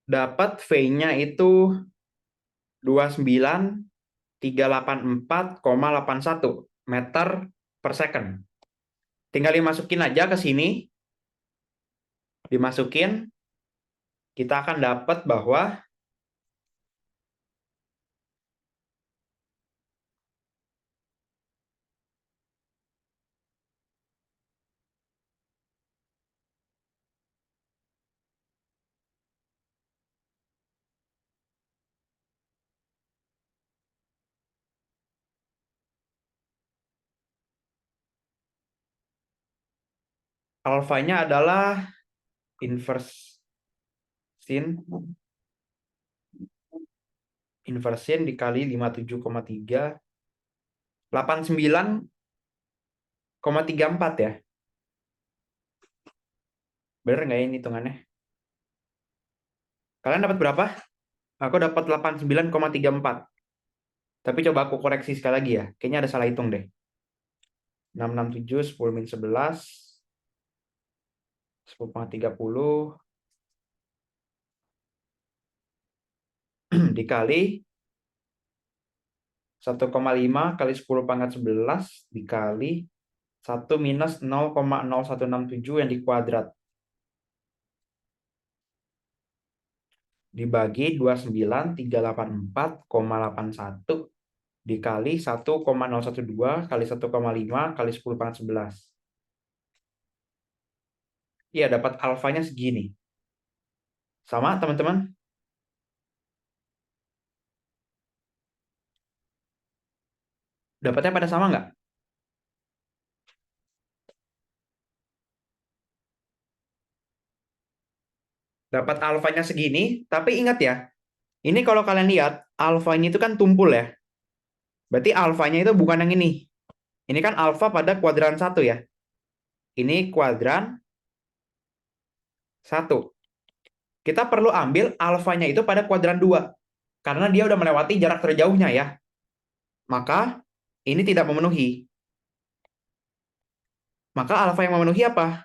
dapat V-nya itu 29.384,81 meter per second. Tinggal dimasukin aja ke sini. Dimasukin, kita akan dapat bahwa alfanya adalah inversin dikali 57,3, 89,34 ya. Bener nggak ini hitungannya? Kalian dapat berapa? Aku dapat 89,34. Tapi coba aku koreksi sekali lagi ya. Kayaknya ada salah hitung deh. 667, 10 min 11, 10,30 dikali 1,5 kali 10 pangkat 11 dikali 1 minus 0,0167 yang dikuadrat. Dibagi 29.384,81 dikali 1,012 kali 1,5 kali 10 pangkat 11. Iya, dapat alfanya segini. Sama, teman-teman? Dapatnya pada sama nggak? Dapat alfanya segini, tapi ingat ya, ini kalau kalian lihat, alfanya itu kan tumpul ya. Berarti alfanya itu bukan yang ini. Ini kan alfa pada kuadran 1 ya. Ini kuadran 1. Kita perlu ambil alfanya itu pada kuadran 2. Karena dia udah melewati jarak terjauhnya ya. Maka ini tidak memenuhi. Maka alfa yang memenuhi apa?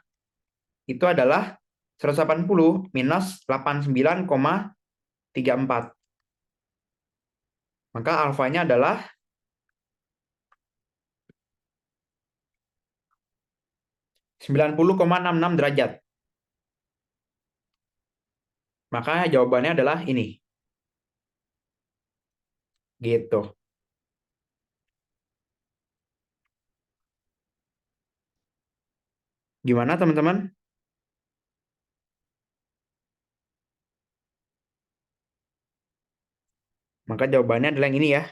Itu adalah 180 minus 89,34. Maka alfanya adalah 90,66 derajat. Maka jawabannya adalah ini. Gitu. Gimana teman-teman? Maka jawabannya adalah yang ini ya.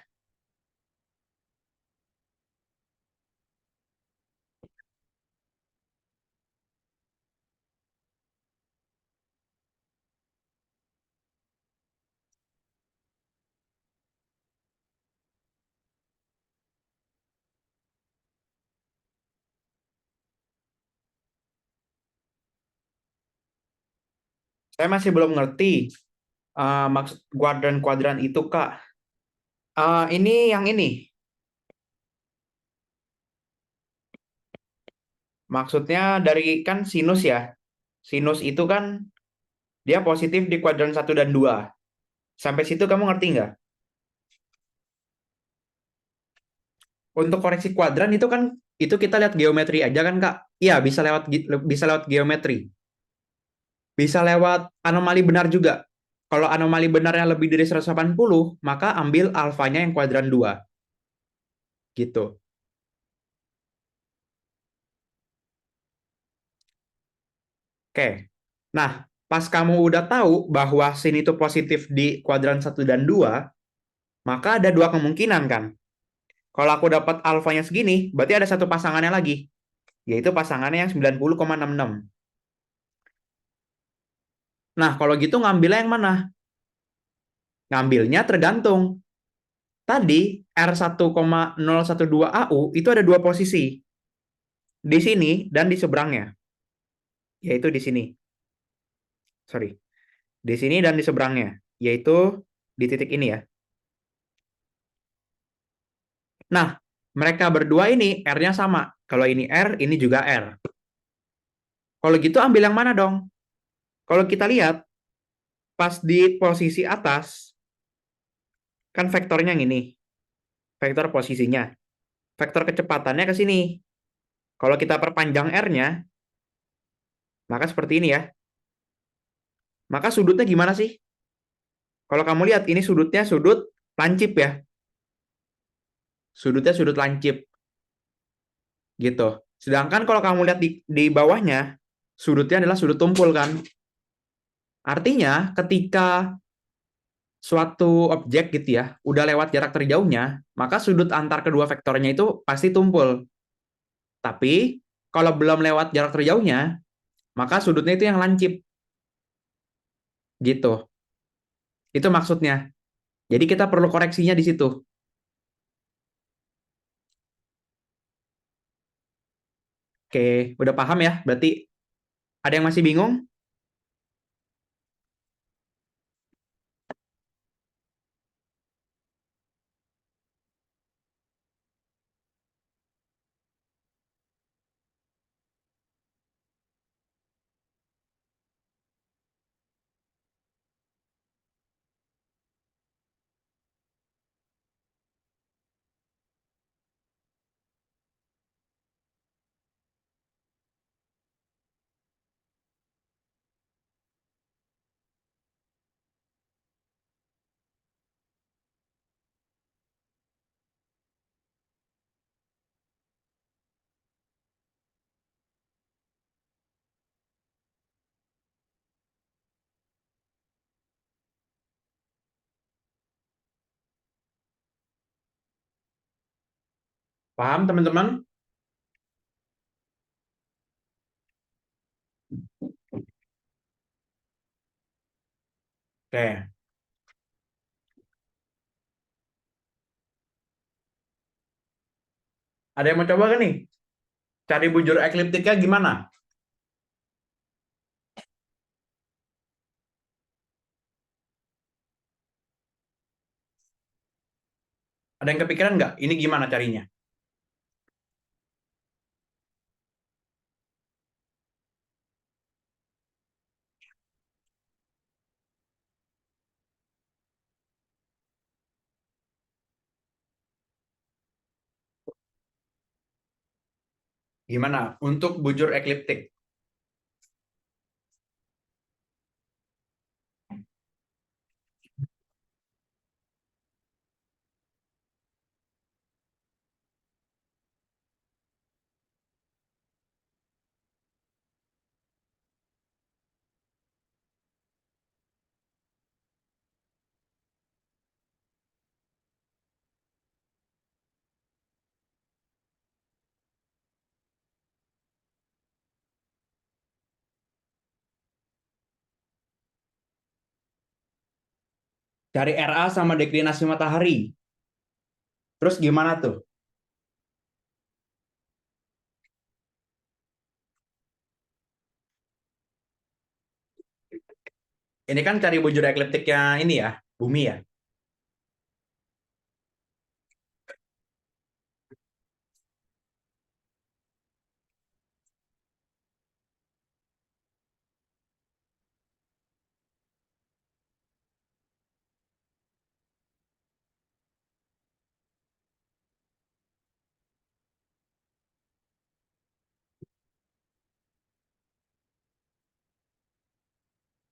Saya masih belum ngerti maksud kuadran-kuadran itu, Kak. Ini yang ini. Maksudnya dari kan sinus ya. Sinus itu kan dia positif di kuadran 1 dan 2. Sampai situ kamu ngerti nggak? Untuk koreksi kuadran itu kan itu kita lihat geometri aja kan, Kak? Iya, bisa lewat geometri. Bisa lewat anomali benar juga. Kalau anomali benarnya lebih dari 180, maka ambil alfanya yang kuadran 2. Gitu. Oke. Nah, pas kamu udah tahu bahwa sin itu positif di kuadran 1 dan 2, maka ada dua kemungkinan kan? Kalau aku dapat alfanya segini, berarti ada satu pasangannya lagi, yaitu pasangannya yang 90,66. Nah, kalau gitu ngambilnya yang mana? Ngambilnya tergantung. Tadi R1,012 AU itu ada dua posisi. Di sini dan di seberangnya. Yaitu di sini. Sorry. Di sini dan di seberangnya. Yaitu di titik ini ya. Nah, mereka berdua ini R-nya sama. Kalau ini R, ini juga R. Kalau gitu ambil yang mana dong? Kalau kita lihat, pas di posisi atas, Kan vektornya yang ini, vektor posisinya. Vektor kecepatannya ke sini. Kalau kita perpanjang R-nya, maka seperti ini ya. Maka sudutnya gimana sih? Kalau kamu lihat, ini sudutnya sudut lancip ya. Sudutnya sudut lancip, gitu. Sedangkan kalau kamu lihat di bawahnya, sudutnya adalah sudut tumpul kan. Artinya, ketika suatu objek gitu ya, udah lewat jarak terjauhnya, maka sudut antar kedua vektornya itu pasti tumpul. Tapi, kalau belum lewat jarak terjauhnya, maka sudutnya itu yang lancip. Gitu. Itu maksudnya. Jadi kita perlu koreksinya di situ. Oke, udah paham ya? Berarti ada yang masih bingung? Paham, teman-teman? Oke. Ada yang mau coba kan nih? Cari bujur ekliptiknya gimana? Ada yang kepikiran nggak? Ini gimana carinya? Gimana? Untuk bujur ekliptik. Cari RA sama deklinasi matahari. Terus gimana tuh? Ini kan cari bujur ekliptiknya ini ya, bumi ya.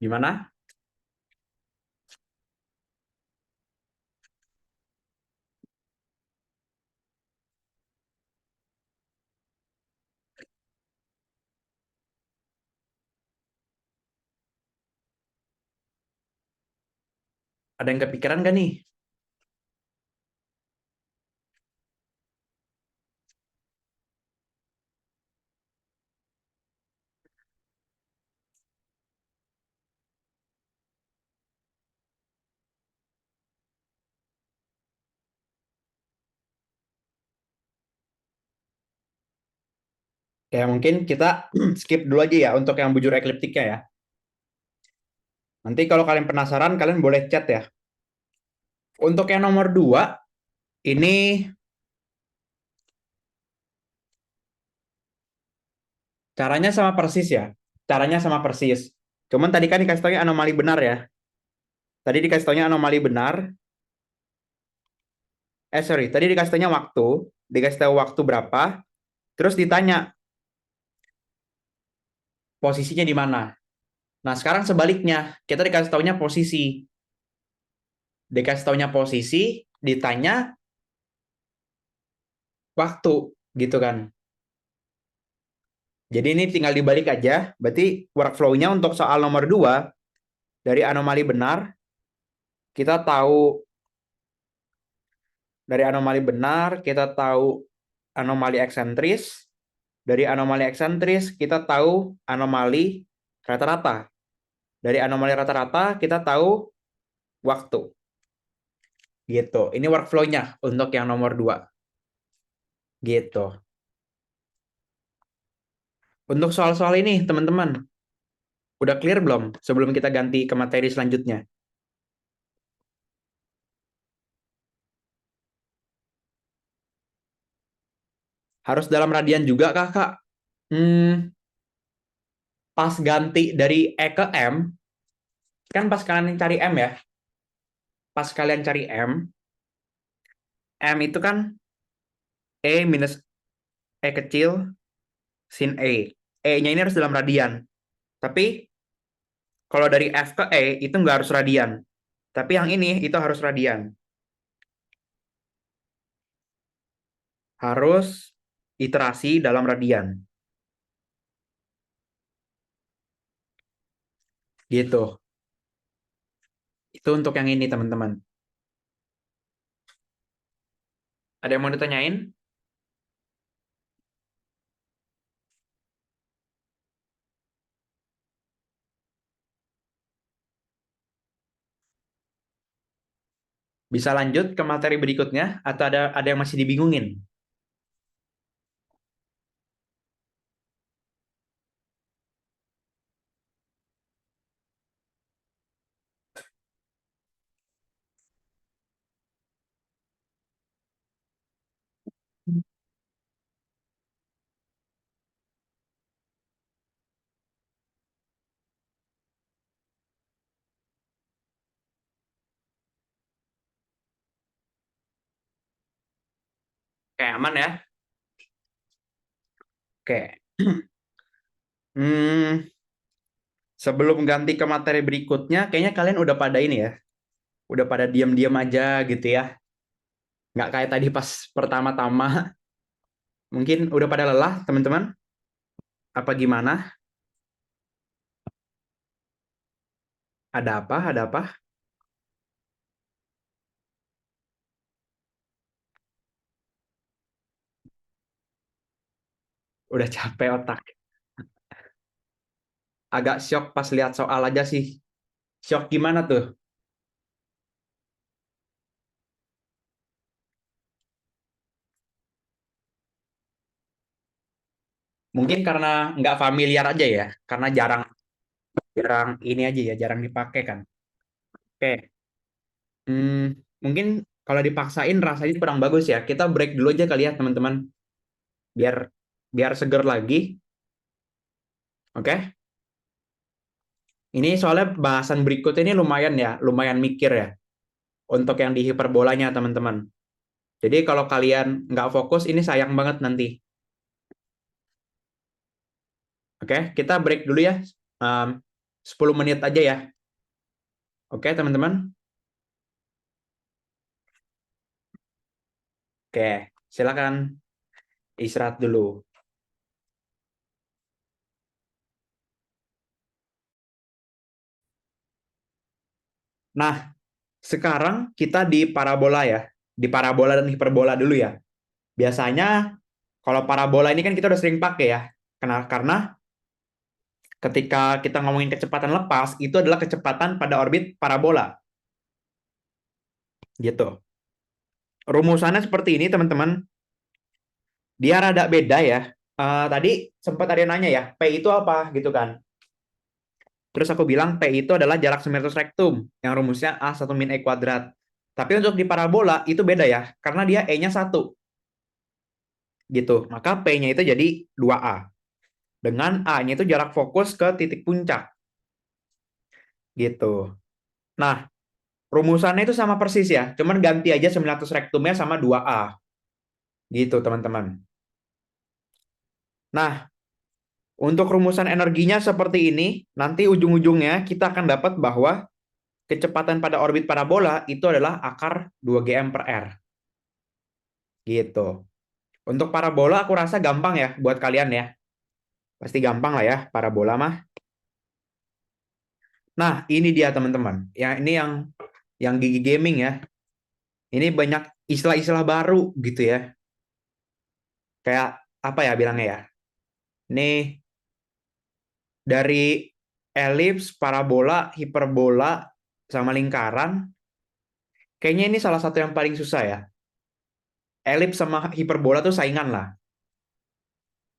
Gimana? Ada yang kepikiran gak nih? Ya mungkin kita skip dulu aja ya untuk yang bujur ekliptiknya ya. Nanti kalau kalian penasaran, kalian boleh chat ya. Untuk yang nomor 2, ini caranya sama persis ya. Caranya sama persis. Cuman tadi kan dikasih taunya anomali benar ya. Tadi dikasih taunya anomali benar. Sorry, tadi dikasih taunya waktu, dikasih tahu waktu berapa, terus ditanya posisinya di mana. Nah, sekarang sebaliknya, kita dikasih taunya posisi. Dikasih taunya posisi, ditanya waktu, gitu kan. Jadi ini tinggal dibalik aja. Berarti workflow-nya untuk soal nomor 2, dari anomali benar, kita tahu kita tahu anomali eksentris. Dari anomali eksentris, kita tahu anomali rata-rata. Dari anomali rata-rata, kita tahu waktu. Gitu. Ini workflow-nya untuk yang nomor 2. Gitu. Untuk soal-soal ini, teman-teman, udah clear belum sebelum kita ganti ke materi selanjutnya? Harus dalam radian juga, kah, Kak? Pas ganti dari E ke M, kan pas kalian cari M ya, pas kalian cari M itu kan E minus E kecil sin E. E-nya ini harus dalam radian. Tapi kalau dari F ke E itu nggak harus radian. Tapi yang ini itu harus radian. Harus iterasi dalam radian. Gitu. Itu untuk yang ini, teman-teman. Ada yang mau ditanyain? Bisa lanjut ke materi berikutnya atau ada yang masih dibingungin? Oke, aman ya? Oke. Hmm, sebelum ganti ke materi berikutnya, kayaknya kalian udah pada ini ya. Udah pada diam-diam aja gitu ya. Nggak kayak tadi pas pertama-tama. Mungkin udah pada lelah, teman-teman? Apa gimana? Ada apa? Ada apa? Udah capek otak. Agak shock pas lihat soal aja sih. Shock gimana tuh? Mungkin karena nggak familiar aja ya. Karena jarang jarang ini aja ya, jarang dipakai kan. Oke. Mungkin kalau dipaksain rasanya kurang bagus ya. Kita break dulu aja kali ya, teman-teman. Biar biar seger lagi. Oke. Ini soalnya bahasan berikut ini lumayan ya, lumayan mikir ya. Untuk yang di hiperbolanya, teman-teman. Jadi kalau kalian nggak fokus, ini sayang banget nanti. Oke, kita break dulu ya. Um, 10 menit aja ya. Oke, teman-teman. Oke, silakan istirahat dulu. Nah, sekarang kita di parabola ya. Di parabola dan hiperbola dulu ya. Biasanya kalau parabola ini kan kita udah sering pakai ya. Karena ketika kita ngomongin kecepatan lepas, itu adalah kecepatan pada orbit parabola. Gitu. Rumusannya seperti ini, teman-teman. Dia rada beda ya. Tadi sempat ada yang nanya ya, P itu apa gitu kan. Terus aku bilang P itu adalah jarak simetrikus rektum, yang rumusnya A1-min E². Tapi untuk di parabola itu beda ya, karena dia E-nya 1. Gitu. Maka P-nya itu jadi 2A. Dengan A-nya itu jarak fokus ke titik puncak. Gitu. Nah, Rumusannya itu sama persis ya, cuman ganti aja 900 rektumnya sama 2A. Gitu, teman-teman. Nah, untuk rumusan energinya seperti ini, nanti ujung-ujungnya kita akan dapat bahwa kecepatan pada orbit parabola itu adalah akar 2 GM per R. Gitu. Untuk parabola aku rasa gampang ya buat kalian ya. Pasti gampang lah ya parabola mah. Nah, ini dia teman-teman. Ini yang Gigi Gaming ya. Ini banyak istilah-istilah baru gitu ya. Kayak apa ya bilangnya ya? Ini dari elips, parabola, hiperbola, sama lingkaran. Kayaknya ini salah satu yang paling susah ya. Elips sama hiperbola tuh saingan lah.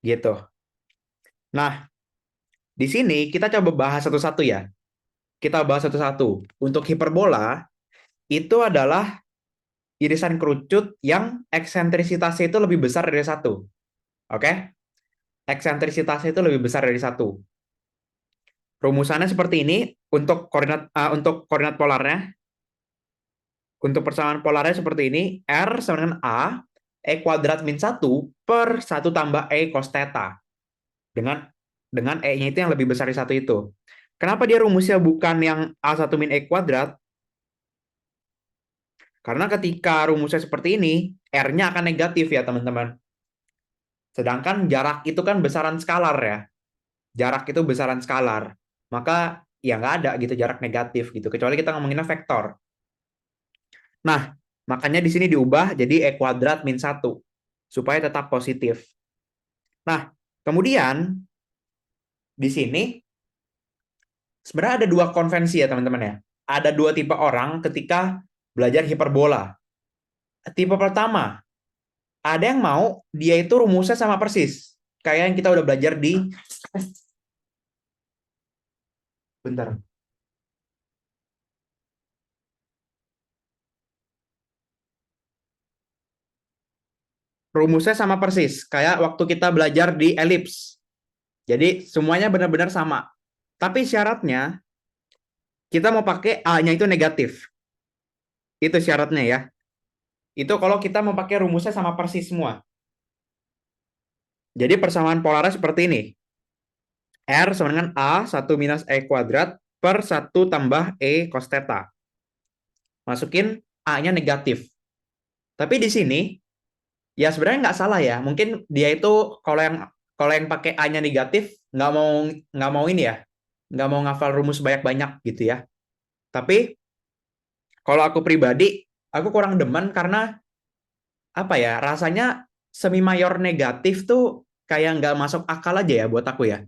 Gitu. Nah, di sini kita coba bahas satu-satu ya. Kita bahas satu-satu. Untuk hiperbola, itu adalah irisan kerucut yang eksentrisitasnya itu lebih besar dari satu. Oke? Eksentrisitasnya itu lebih besar dari satu. Rumusannya seperti ini untuk koordinat polarnya. Untuk persamaan polarnya seperti ini, R sama dengan A, E kuadrat min 1 per 1 tambah E cos theta. Dengan E-nya itu yang lebih besar dari satu itu. Kenapa dia rumusnya bukan yang A1 min E kuadrat? Karena ketika rumusnya seperti ini, R-nya akan negatif ya teman-teman. Sedangkan jarak itu kan besaran skalar ya. Jarak itu besaran skalar. Maka ya nggak ada gitu jarak negatif gitu. Kecuali kita ngomonginnya vektor. Nah, makanya di sini diubah jadi E kuadrat min 1. Supaya tetap positif. Nah, kemudian di sini sebenarnya ada dua konvensi ya teman-teman ya. Ada dua tipe orang ketika belajar hiperbola. Tipe pertama, ada yang mau dia itu rumusnya sama persis. Kayak yang kita udah belajar di... Bentar. Rumusnya sama persis. Kayak waktu kita belajar di elips. Jadi semuanya benar-benar sama. Tapi syaratnya, kita mau pakai A-nya itu negatif. Itu syaratnya ya. Itu kalau kita mau pakai rumusnya sama persis semua. Jadi persamaan polarnya seperti ini. R sama dengan A 1 minus E kuadrat per 1 tambah E cos theta. Masukin A-nya negatif. Tapi di sini, ya sebenarnya nggak salah ya. Mungkin dia itu kalau yang pakai A-nya negatif, nggak mau ini ya. Nggak mau ngafal rumus banyak-banyak gitu ya. Tapi kalau aku pribadi, aku kurang demen karena apa ya, rasanya semi mayor negatif tuh kayak nggak masuk akal aja ya buat aku ya.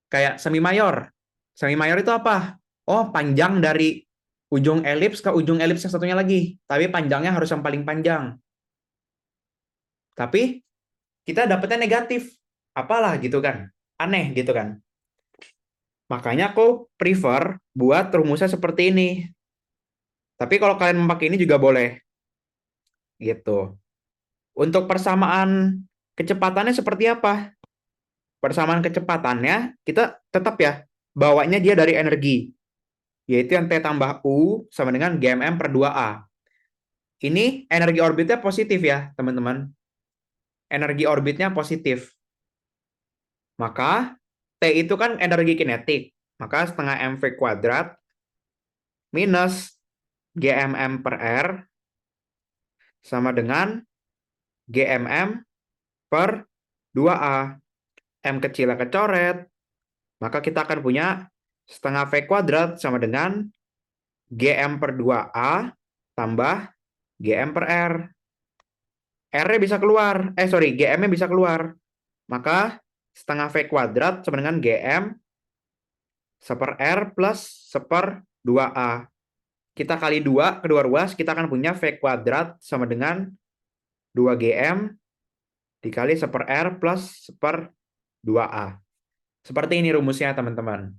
Kayak semi mayor. Semi mayor itu apa? Oh, panjang dari ujung elips ke ujung elips yang satunya lagi. Tapi panjangnya harus yang paling panjang. Tapi kita dapetnya negatif. Apalah gitu kan. Aneh gitu kan. Makanya aku prefer buat rumusnya seperti ini. Tapi kalau kalian memakai ini juga boleh. Gitu. Untuk persamaan kecepatannya seperti apa? Persamaan kecepatannya kita tetap ya bawanya dia dari energi, yaitu yang T tambah U sama dengan GMM per 2A. Ini energi orbitnya positif ya teman-teman. Energi orbitnya positif. Maka T itu kan energi kinetik. Maka setengah mv kuadrat minus GMM per R sama dengan GMM per 2A. M kecilnya kecoret. Maka kita akan punya setengah V kuadrat sama dengan GM per 2A tambah GM per R. R-nya bisa keluar. GM-nya bisa keluar. Maka setengah V kuadrat sama dengan GM seper R plus seper 2A. Kita kali 2, kedua ruas, kita akan punya V kuadrat sama dengan 2GM dikali seper R plus seper 2A. Seperti ini rumusnya, teman-teman.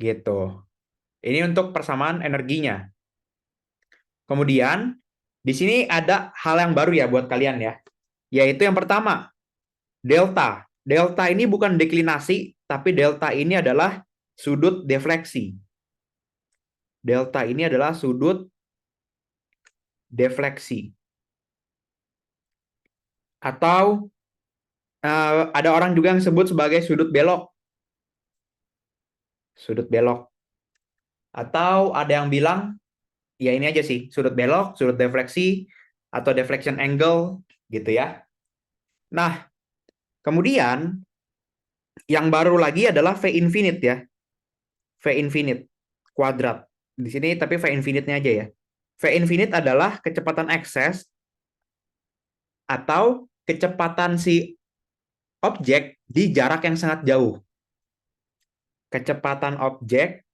Gitu. Ini untuk persamaan energinya. Kemudian, di sini ada hal yang baru ya buat kalian ya. Yaitu yang pertama, delta. Delta ini bukan deklinasi, tapi delta ini adalah sudut defleksi. Delta ini adalah sudut defleksi. Atau ada orang juga yang sebut sebagai sudut belok. Sudut belok. Atau ada yang bilang, ya ini aja sih, sudut belok, sudut defleksi, atau deflection angle, gitu ya. Nah, kemudian yang baru lagi adalah V infinite ya. V infinite, kuadrat. Di sini tapi V infinite-nya aja ya. V infinite adalah kecepatan ekses atau kecepatan si objek di jarak yang sangat jauh. Kecepatan objek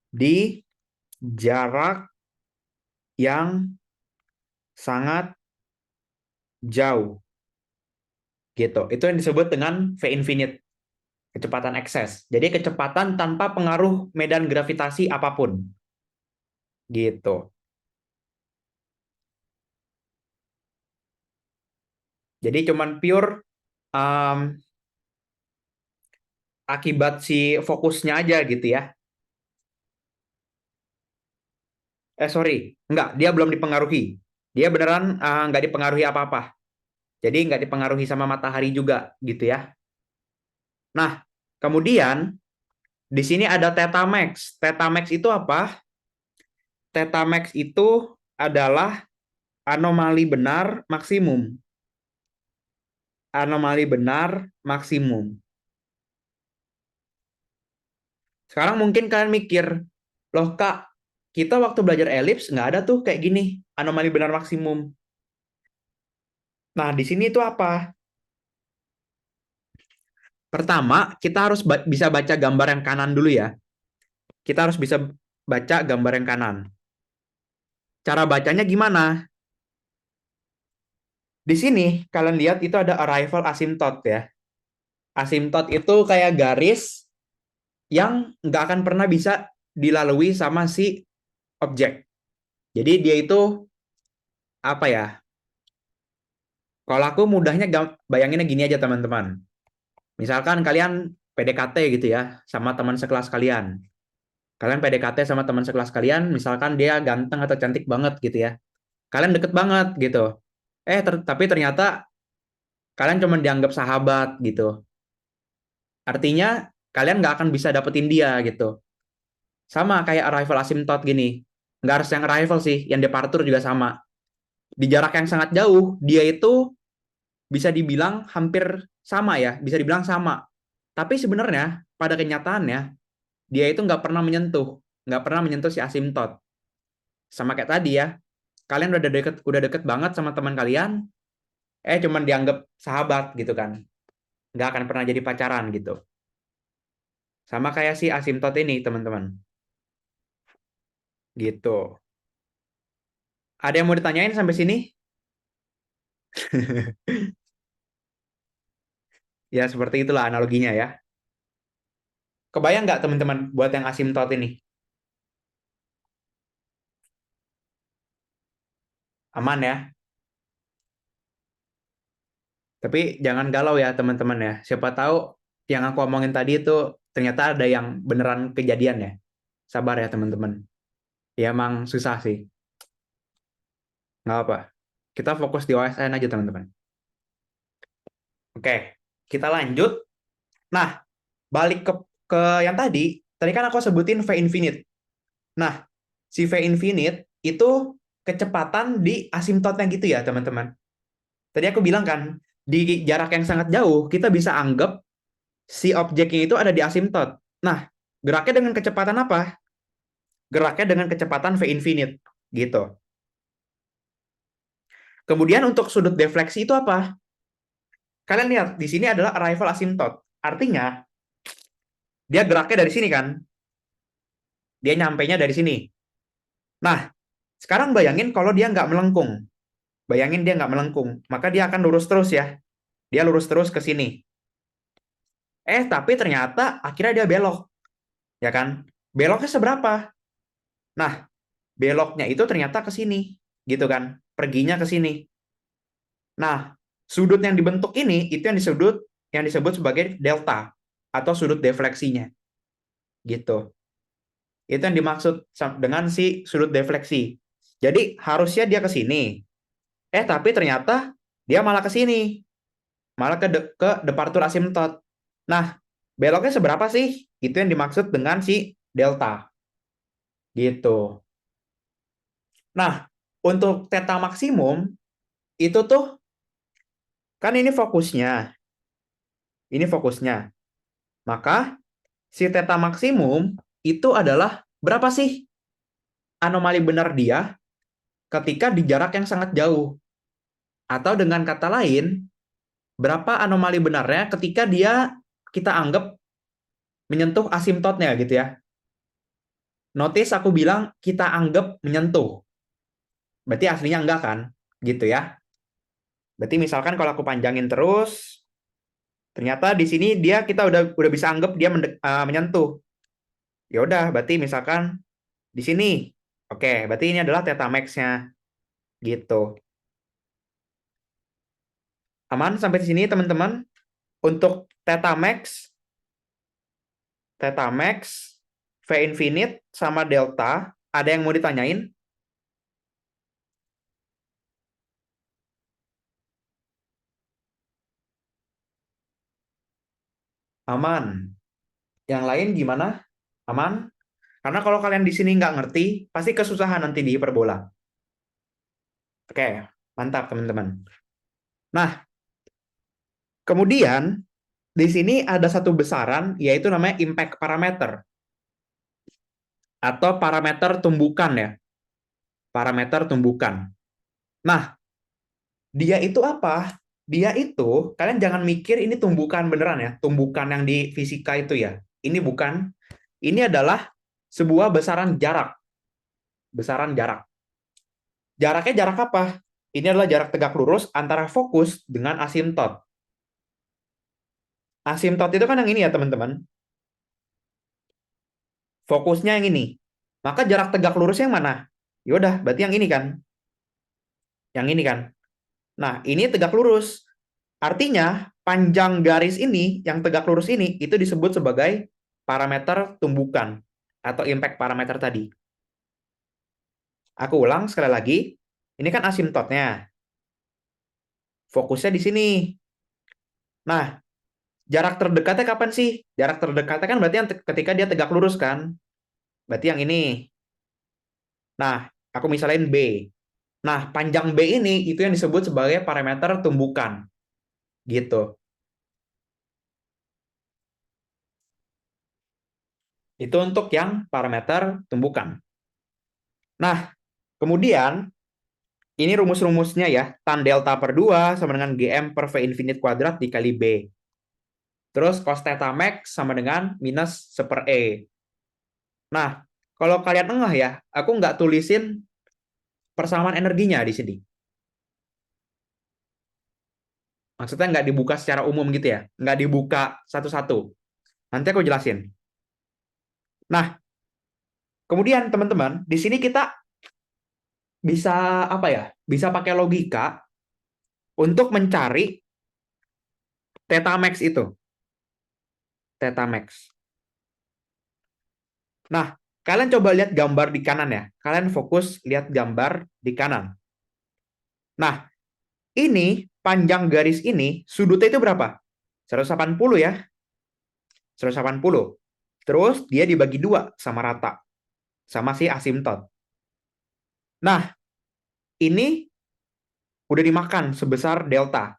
di jarak yang sangat jauh. Gitu. Itu yang disebut dengan V infinite, kecepatan ekses. Jadi kecepatan tanpa pengaruh medan gravitasi apapun. Gitu. Jadi cuman pure akibat si fokusnya aja gitu ya. Sorry, enggak, dia belum dipengaruhi. Dia beneran nggak dipengaruhi apa-apa. Jadi nggak dipengaruhi sama matahari juga gitu ya. Nah, kemudian di sini ada theta max. Theta max itu apa? Theta max itu adalah anomali benar maksimum. Anomali benar maksimum. Sekarang mungkin kalian mikir, loh Kak, kita waktu belajar elips nggak ada tuh kayak gini, anomali benar maksimum. Nah, di sini itu apa? Pertama, kita harus bisa baca gambar yang kanan dulu ya. Kita harus bisa baca gambar yang kanan. Cara bacanya gimana? Di sini, kalian lihat itu ada arrival asymptote ya. Asymptote itu kayak garis yang nggak akan pernah bisa dilalui sama si objek. Jadi dia itu, apa ya, kalau aku mudahnya bayanginnya gini aja teman-teman. Misalkan kalian PDKT gitu ya, sama teman sekelas kalian. Kalian PDKT sama teman sekelas kalian, misalkan dia ganteng atau cantik banget gitu ya. Kalian deket banget gitu. Tapi ternyata kalian cuma dianggap sahabat gitu. Artinya kalian nggak akan bisa dapetin dia gitu. Sama kayak arrival asymptote gini. Nggak harus yang arrival sih, yang departure juga sama. Di jarak yang sangat jauh, dia itu bisa dibilang hampir sama ya, bisa dibilang sama. Tapi sebenarnya pada kenyataannya, dia itu nggak pernah menyentuh si asymptote. Sama kayak tadi ya, kalian udah deket banget sama teman kalian, cuman dianggap sahabat gitu kan. Nggak akan pernah jadi pacaran gitu. Sama kayak si asymptote ini, teman-teman. Gitu. Ada yang mau ditanyain sampai sini? Ya, seperti itulah analoginya ya. Kebayang nggak, teman-teman, buat yang asymptote ini? Aman ya? Tapi jangan galau ya, teman-teman ya. Siapa tahu yang aku omongin tadi itu ternyata ada yang beneran kejadian ya. Sabar ya, teman-teman. Ya, emang susah sih. Nggak apa. Kita fokus di OSN aja, teman-teman. Oke, kita lanjut. Nah, balik ke yang tadi. Tadi kan aku sebutin V infinite. Nah, si V infinite itu kecepatan di asimptotnya gitu ya, teman-teman. Tadi aku bilang kan, di jarak yang sangat jauh, kita bisa anggap si objeknya itu ada di asimptot. Nah, geraknya dengan kecepatan apa? Geraknya dengan kecepatan V infinite. Gitu. Kemudian untuk sudut defleksi itu apa? Kalian lihat, di sini adalah arrival asymptote. Artinya, dia geraknya dari sini kan? Dia nyampainya dari sini. Nah, sekarang bayangin kalau dia nggak melengkung. Bayangin dia nggak melengkung. Maka dia akan lurus terus ya. Dia lurus terus ke sini. Tapi ternyata akhirnya dia belok. Ya kan? Beloknya seberapa? Nah, beloknya itu ternyata ke sini. Gitu kan? Perginya ke sini. Nah, sudut yang dibentuk ini, itu yang disebut sebagai delta. Atau sudut defleksinya. gitu. Itu yang dimaksud dengan si sudut defleksi. Jadi harusnya dia ke sini. Tapi ternyata dia malah ke sini. Malah ke departur asimtot. Nah, beloknya seberapa sih? Itu yang dimaksud dengan si delta. Gitu. Nah, untuk theta maksimum, itu tuh, kan ini fokusnya. Ini fokusnya. Maka, si theta maksimum itu adalah berapa sih anomali benar dia ketika di jarak yang sangat jauh. Atau dengan kata lain, berapa anomali benarnya ketika dia kita anggap menyentuh asimtotnya gitu ya. Notice aku bilang kita anggap menyentuh. Berarti aslinya enggak kan? Gitu ya. Berarti misalkan kalau aku panjangin terus, ternyata di sini dia kita udah bisa anggap dia menyentuh. Ya udah, berarti misalkan di sini. Oke, berarti ini adalah theta max-nya. Gitu. Aman sampai di sini teman-teman? Untuk theta max, V infinite sama delta, ada yang mau ditanyain? Aman. Yang lain gimana? Aman? Karena kalau kalian di sini nggak ngerti, pasti kesusahan nanti di hiperbola. Oke, mantap teman-teman. Nah, kemudian di sini ada satu besaran, yaitu namanya impact parameter. Atau parameter tumbukan ya. Parameter tumbukan. Nah, dia itu apa? Dia itu, kalian jangan mikir ini tumbukan beneran ya. Tumbukan yang di fisika itu ya. Ini bukan. Ini adalah sebuah besaran jarak. Besaran jarak. Jaraknya jarak apa? Ini adalah jarak tegak lurus antara fokus dengan asimtot. Asimtot itu kan yang ini ya, teman-teman. Fokusnya yang ini. Maka jarak tegak lurusnya yang mana? Ya udah, berarti yang ini kan. Yang ini kan. Nah, ini tegak lurus. Artinya, panjang garis ini, yang tegak lurus ini, itu disebut sebagai parameter tumbukan atau impact parameter tadi. Aku ulang sekali lagi. Ini kan asimtotnya. Fokusnya di sini. Nah, jarak terdekatnya kapan sih? Jarak terdekatnya kan berarti yang ketika dia tegak lurus kan? Berarti yang ini. Nah, aku misalin B. Nah, panjang B ini itu yang disebut sebagai parameter tumbukan. Gitu. Itu untuk yang parameter tumbukan. Nah, kemudian ini rumus-rumusnya ya. Tan delta per 2 sama dengan GM per V infinite kuadrat dikali B. Terus cos theta max sama dengan minus 1/E. Nah, kalau kalian ngeh ya, aku nggak tulisin persamaan energinya di sini. Maksudnya nggak dibuka secara umum gitu ya. Nggak dibuka satu-satu. Nanti aku jelasin. Nah, kemudian teman-teman, di sini kita bisa apa ya? Bisa pakai logika untuk mencari theta max itu. Theta max. Nah, kalian coba lihat gambar di kanan ya. Kalian fokus lihat gambar di kanan. Nah, ini panjang garis ini sudutnya itu berapa? 180 ya. 180. Terus dia dibagi 2 sama rata. Sama si asimtot. Nah, ini udah dimakan sebesar delta.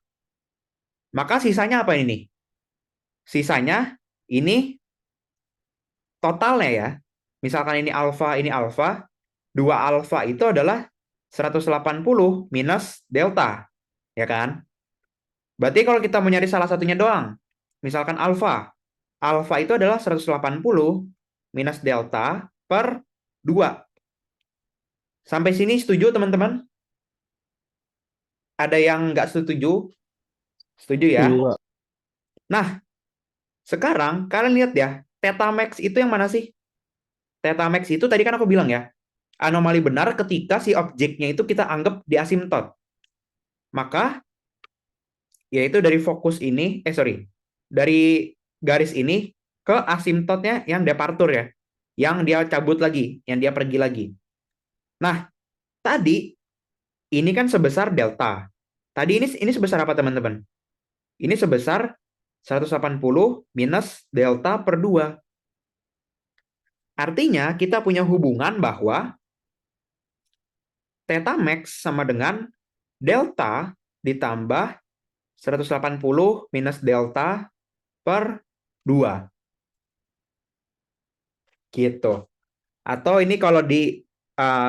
Maka sisanya apa ini? Sisanya ini totalnya ya. Misalkan ini alfa, 2 alfa itu adalah 180 minus delta. Ya kan? Berarti kalau kita mau nyari salah satunya doang, misalkan alfa. Alfa itu adalah 180 minus delta per 2. Sampai sini setuju teman-teman? Ada yang nggak setuju? Setuju ya? Iya. Nah, sekarang kalian lihat ya, theta max itu yang mana sih? Theta max itu tadi kan aku bilang ya, anomali benar ketika si objeknya itu kita anggap di asimtot. Maka, yaitu dari fokus ini, dari garis ini ke asimtotnya yang departur ya, yang dia cabut lagi, yang dia pergi lagi. Nah, tadi ini kan sebesar delta. Tadi ini sebesar apa teman-teman? Ini sebesar 180 minus delta per 2. Artinya kita punya hubungan bahwa theta max sama dengan delta ditambah 180 minus delta per 2. Gitu. Atau ini kalau di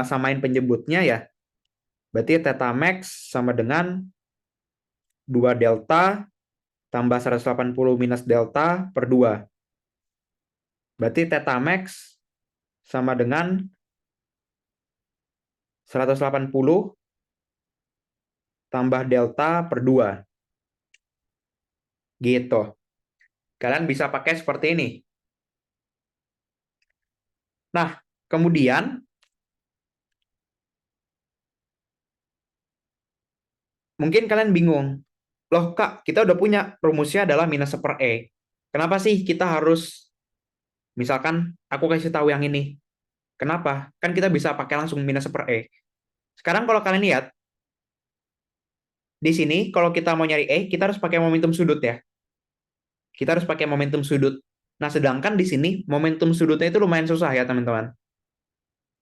samain penyebutnya ya, berarti theta max sama dengan 2 delta tambah 180 minus delta per 2. Berarti theta max sama dengan 180 tambah delta per 2. Gitu. Kalian bisa pakai seperti ini. Nah, kemudian mungkin kalian bingung. Loh Kak, kita udah punya rumusnya adalah minus per E. Kenapa sih kita harus, misalkan aku kasih tahu yang ini. Kenapa? Kan kita bisa pakai langsung minus per E. Sekarang kalau kalian lihat, di sini kalau kita mau nyari E, kita harus pakai momentum sudut ya. Kita harus pakai momentum sudut. Nah, sedangkan di sini momentum sudutnya itu lumayan susah ya, teman-teman.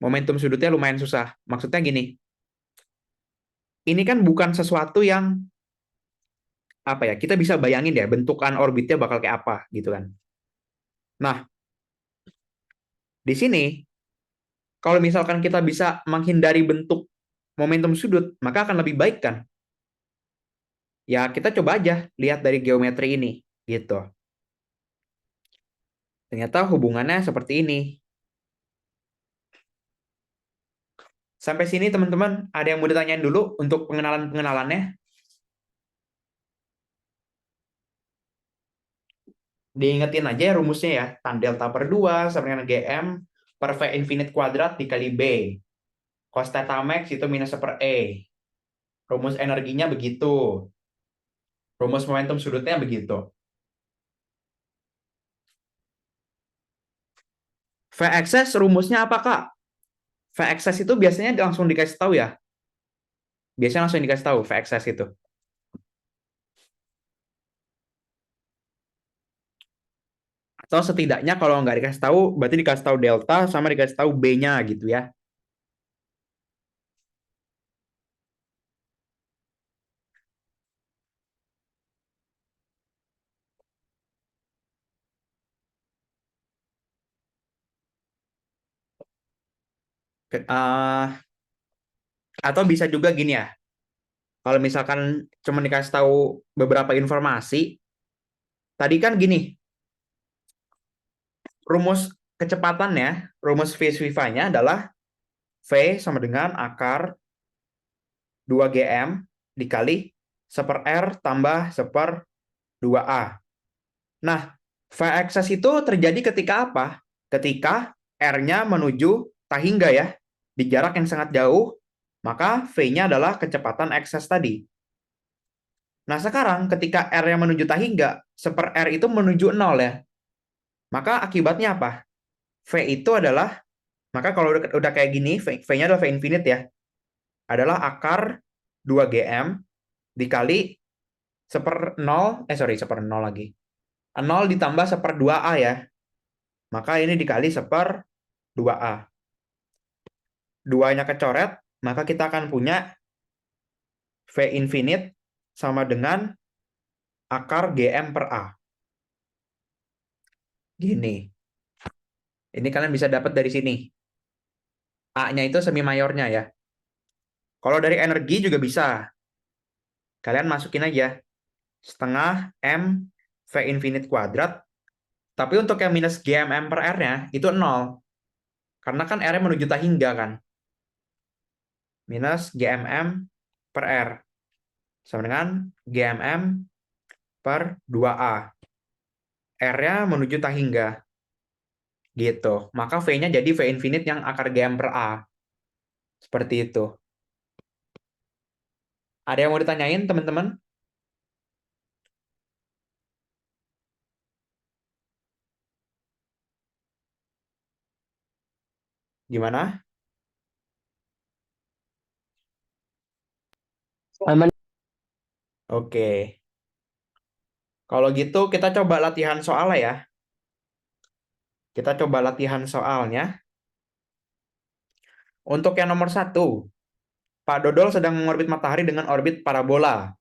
Momentum sudutnya lumayan susah. Maksudnya gini, ini kan bukan sesuatu yang apa ya, kita bisa bayangin ya bentukan orbitnya bakal kayak apa gitu kan. Nah, di sini kalau misalkan kita bisa menghindari bentuk momentum sudut, maka akan lebih baik kan? Ya, kita coba aja lihat dari geometri ini gitu. Ternyata hubungannya seperti ini. Sampai sini teman-teman, ada yang mau ditanyain dulu untuk pengenalan-pengenalannya? Diingetin aja ya rumusnya ya. Tan delta per 2 sama dengan GM per V infinite kuadrat dikali B. Cos theta max itu minus per E. Rumus energinya begitu. Rumus momentum sudutnya begitu. V excess rumusnya apa, Kak? V excess itu biasanya langsung dikasih tahu ya. Biasanya langsung dikasih tahu V excess itu. Atau setidaknya kalau nggak dikasih tahu, berarti dikasih tahu delta sama dikasih tahu B-nya gitu ya. Uh, atau bisa juga gini ya. Kalau misalkan cuma dikasih tahu beberapa informasi, tadi kan gini, rumus kecepatannya, rumus V Viva-nya adalah V sama dengan akar 2GM dikali 1/R tambah 1/2A. Nah, V excess itu terjadi ketika apa? Ketika R-nya menuju Tahingga ya, di jarak yang sangat jauh, maka V-nya adalah kecepatan excess tadi. Nah, sekarang ketika R-nya menuju Tahingga, 1/R itu menuju 0 ya. Maka akibatnya apa? V itu adalah, maka kalau udah kayak gini, V-nya adalah V infinite ya, adalah akar 2GM dikali 1/0, sorry, 1/0 lagi. 0 ditambah 1/2A ya. Maka ini dikali 1/2A. 2-nya kecoret, maka kita akan punya V infinite sama dengan akar GM per A. Gini. Ini kalian bisa dapat dari sini. A-nya itu semi mayornya ya. Kalau dari energi juga bisa. Kalian masukin aja. Setengah M V infinite kuadrat. Tapi untuk yang minus GMM per R-nya itu 0. Karena kan R-nya menuju Tahingga kan. Minus GMM per R. Sama dengan GMM per 2A. R-nya menuju Tahingga. Gitu. Maka V-nya jadi V infinite yang akar GM per A. Seperti itu. Ada yang mau ditanyain, teman-teman? Gimana? Aman. Oke. Kalau gitu kita coba latihan soalnya ya. Kita coba latihan soalnya. Untuk yang nomor 1, Pak Dodol sedang mengorbit matahari dengan orbit parabola.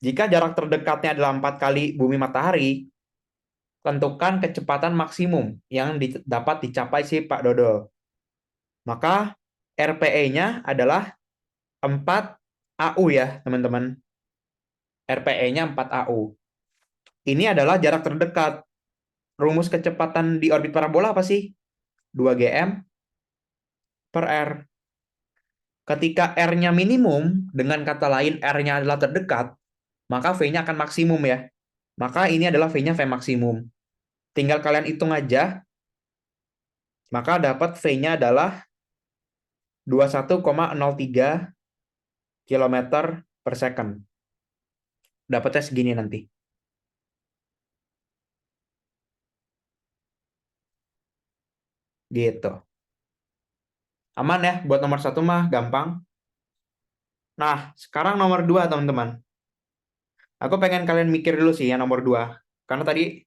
Jika jarak terdekatnya adalah 4 kali bumi matahari, tentukan kecepatan maksimum yang dapat dicapai si Pak Dodol. Maka RPE-nya adalah 4 AU ya, teman-teman. RPE-nya 4 AU. Ini adalah jarak terdekat. Rumus kecepatan di orbit parabola apa sih? 2 GM per R. Ketika R-nya minimum, dengan kata lain R-nya adalah terdekat, maka V-nya akan maksimum ya. Maka ini adalah V-nya V maksimum. Tinggal kalian hitung aja, maka dapat V-nya adalah 21,03 km per second. Dapatnya segini nanti. Gitu. Aman ya, buat nomor 1 mah gampang. Nah, sekarang nomor 2 teman-teman. Aku pengen kalian mikir dulu sih yang nomor 2. Karena tadi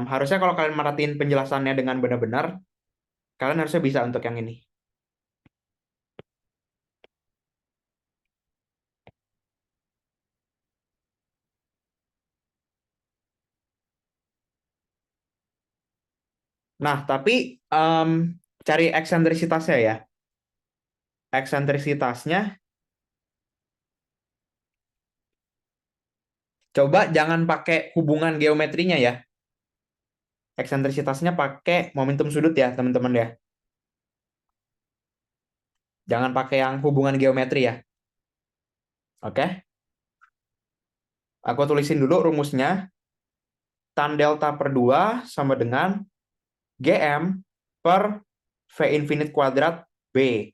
harusnya kalau kalian merhatiin penjelasannya dengan benar-benar, kalian harusnya bisa untuk yang ini. Nah, tapi cari eksentrisitasnya ya. Eksentrisitasnya, coba jangan pakai hubungan geometrinya ya. Eksentrisitasnya pakai momentum sudut ya, teman-teman ya. Jangan pakai yang hubungan geometri ya. Oke? Aku tulisin dulu rumusnya. Tan delta per 2 sama dengan GM per V infinite kuadrat B.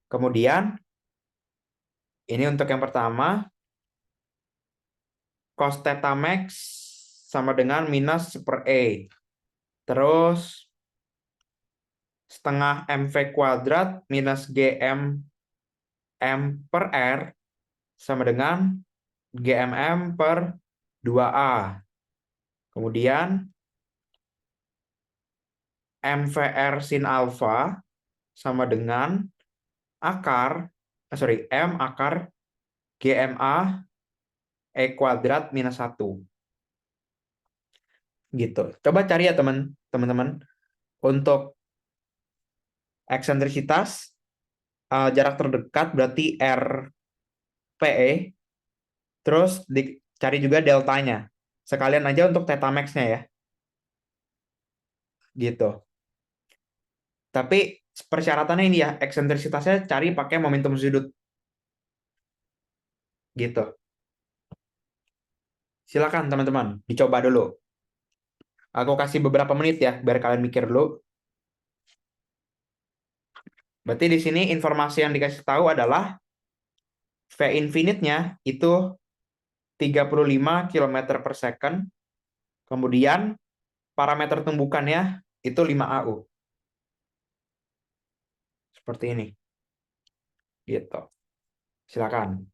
Kemudian, ini untuk yang pertama, cos theta max sama dengan minus per E. Terus, setengah MV kuadrat minus GM M per R sama dengan GMM per 2A. Kemudian, MVR sin alfa sama dengan M akar GMA E kuadrat minus 1. Gitu. Coba cari ya teman-teman. Untuk eksentrisitas, jarak terdekat berarti RPE. Terus dicari juga deltanya. Sekalian aja untuk theta max-nya ya. Gitu. Tapi persyaratannya ini ya, eksentrisitasnya cari pakai momentum sudut. Gitu. Silakan teman-teman, dicoba dulu. Aku kasih beberapa menit ya, biar kalian mikir dulu. Berarti di sini informasi yang dikasih tahu adalah V infinite-nya itu 35 km per second. Kemudian parameter tumbukannya itu 5 AU. Seperti ini. Gitu. Silakan.